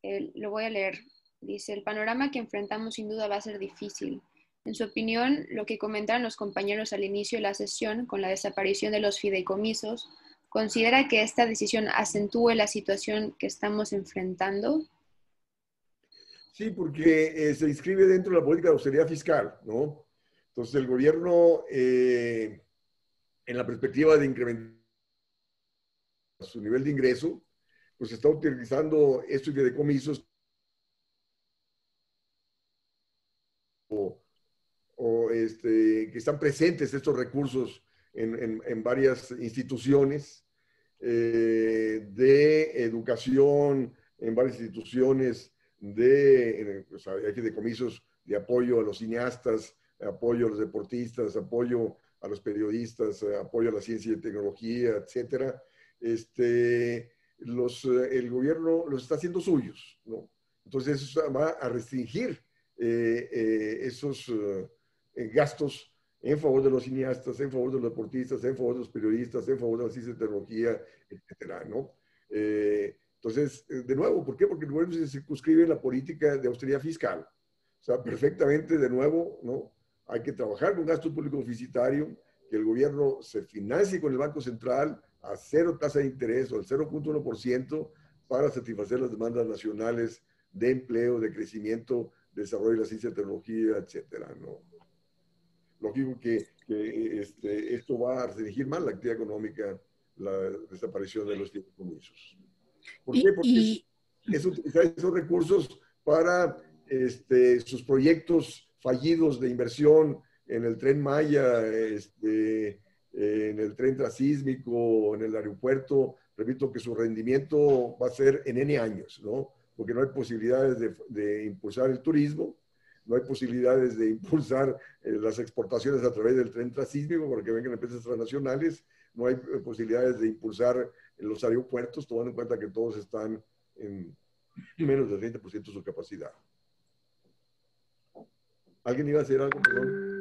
lo voy a leer. Dice, el panorama que enfrentamos sin duda va a ser difícil. En su opinión, lo que comentaron los compañeros al inicio de la sesión con la desaparición de los fideicomisos, ¿considera que esta decisión acentúe la situación que estamos enfrentando? Sí, porque se inscribe dentro de la política de austeridad fiscal, ¿no? Entonces, el gobierno, en la perspectiva de incrementar su nivel de ingreso, pues está utilizando estos fideicomisos que están presentes estos recursos en varias instituciones de educación, en varias instituciones de fideicomisos de apoyo a los cineastas, apoyo a los deportistas, apoyo a los periodistas, apoyo a la ciencia y tecnología, etcétera. El gobierno los está haciendo suyos, ¿no? Entonces eso va a restringir esos gastos en favor de los cineastas, en favor de los deportistas, en favor de los periodistas, en favor de la ciencia y tecnología, etcétera, ¿no? Entonces, de nuevo, ¿por qué? Porque el gobierno se circunscribe en la política de austeridad fiscal. O sea, perfectamente, de nuevo, ¿no? Hay que trabajar con gasto público deficitario, que el gobierno se financie con el Banco Central a 0 tasa de interés o al 0.1% para satisfacer las demandas nacionales de empleo, de crecimiento, de desarrollo de la ciencia y tecnología, etcétera, ¿no? Lógico que esto va a restringir más la actividad económica, la desaparición de los fideicomisos. ¿Por qué? Porque es utilizar esos recursos para sus proyectos fallidos de inversión en el Tren Maya, en el tren transísmico, en el aeropuerto. Repito que su rendimiento va a ser en N años, ¿no? Porque no hay posibilidades de impulsar el turismo, no hay posibilidades de impulsar las exportaciones a través del tren transísmico para que vengan empresas transnacionales, no hay posibilidades de impulsar los aeropuertos, tomando en cuenta que todos están en menos del 30% de su capacidad. ¿Alguien iba a decir algo? Perdón.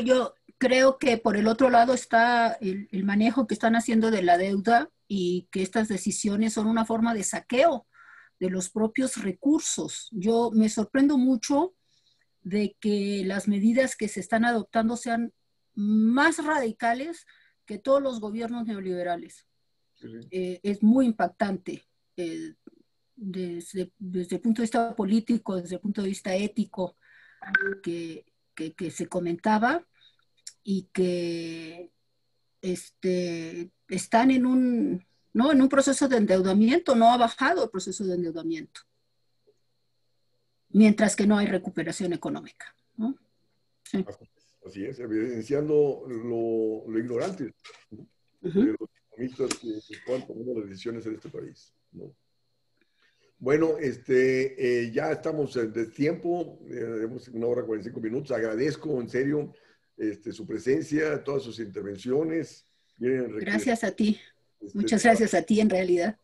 Yo creo que por el otro lado está el manejo que están haciendo de la deuda y que estas decisiones son una forma de saqueo de los propios recursos. Yo me sorprendo mucho de que las medidas que se están adoptando sean más radicales que todos los gobiernos neoliberales. Es muy impactante desde el punto de vista político, desde el punto de vista ético que se comentaba, y que están en un proceso de endeudamiento. No ha bajado el proceso de endeudamiento, mientras que no hay recuperación económica, ¿no? Sí. Así es, evidenciando lo ignorante de los economistas que puedan tomar las decisiones en este país, ¿no? Bueno, ya estamos en tiempo, tenemos 1 hora 45 minutos. Agradezco en serio su presencia, todas sus intervenciones. Gracias a ti. Muchas gracias a ti, en realidad.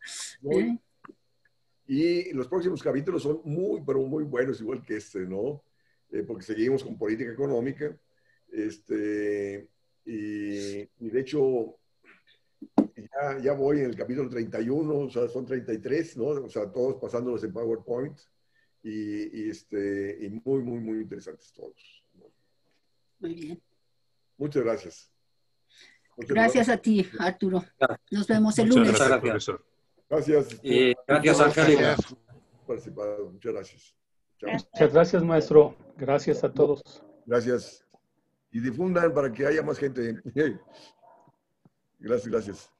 Y los próximos capítulos son muy, pero muy buenos, igual que ¿no? Porque seguimos con política económica. Y de hecho, ya voy en el capítulo 31, o sea, son 33, ¿no? O sea, todos pasándolos en PowerPoint. Y muy, muy, muy interesantes todos, ¿no? Muy bien. Muchas gracias. Gracias a ti, Arturo. Nos vemos el lunes. Muchas gracias, profesor. Gracias. Gracias, Angélica. Participado. Muchas gracias. Chao. Muchas gracias, maestro. Gracias a todos. Gracias. Y difundan para que haya más gente. Gracias, gracias.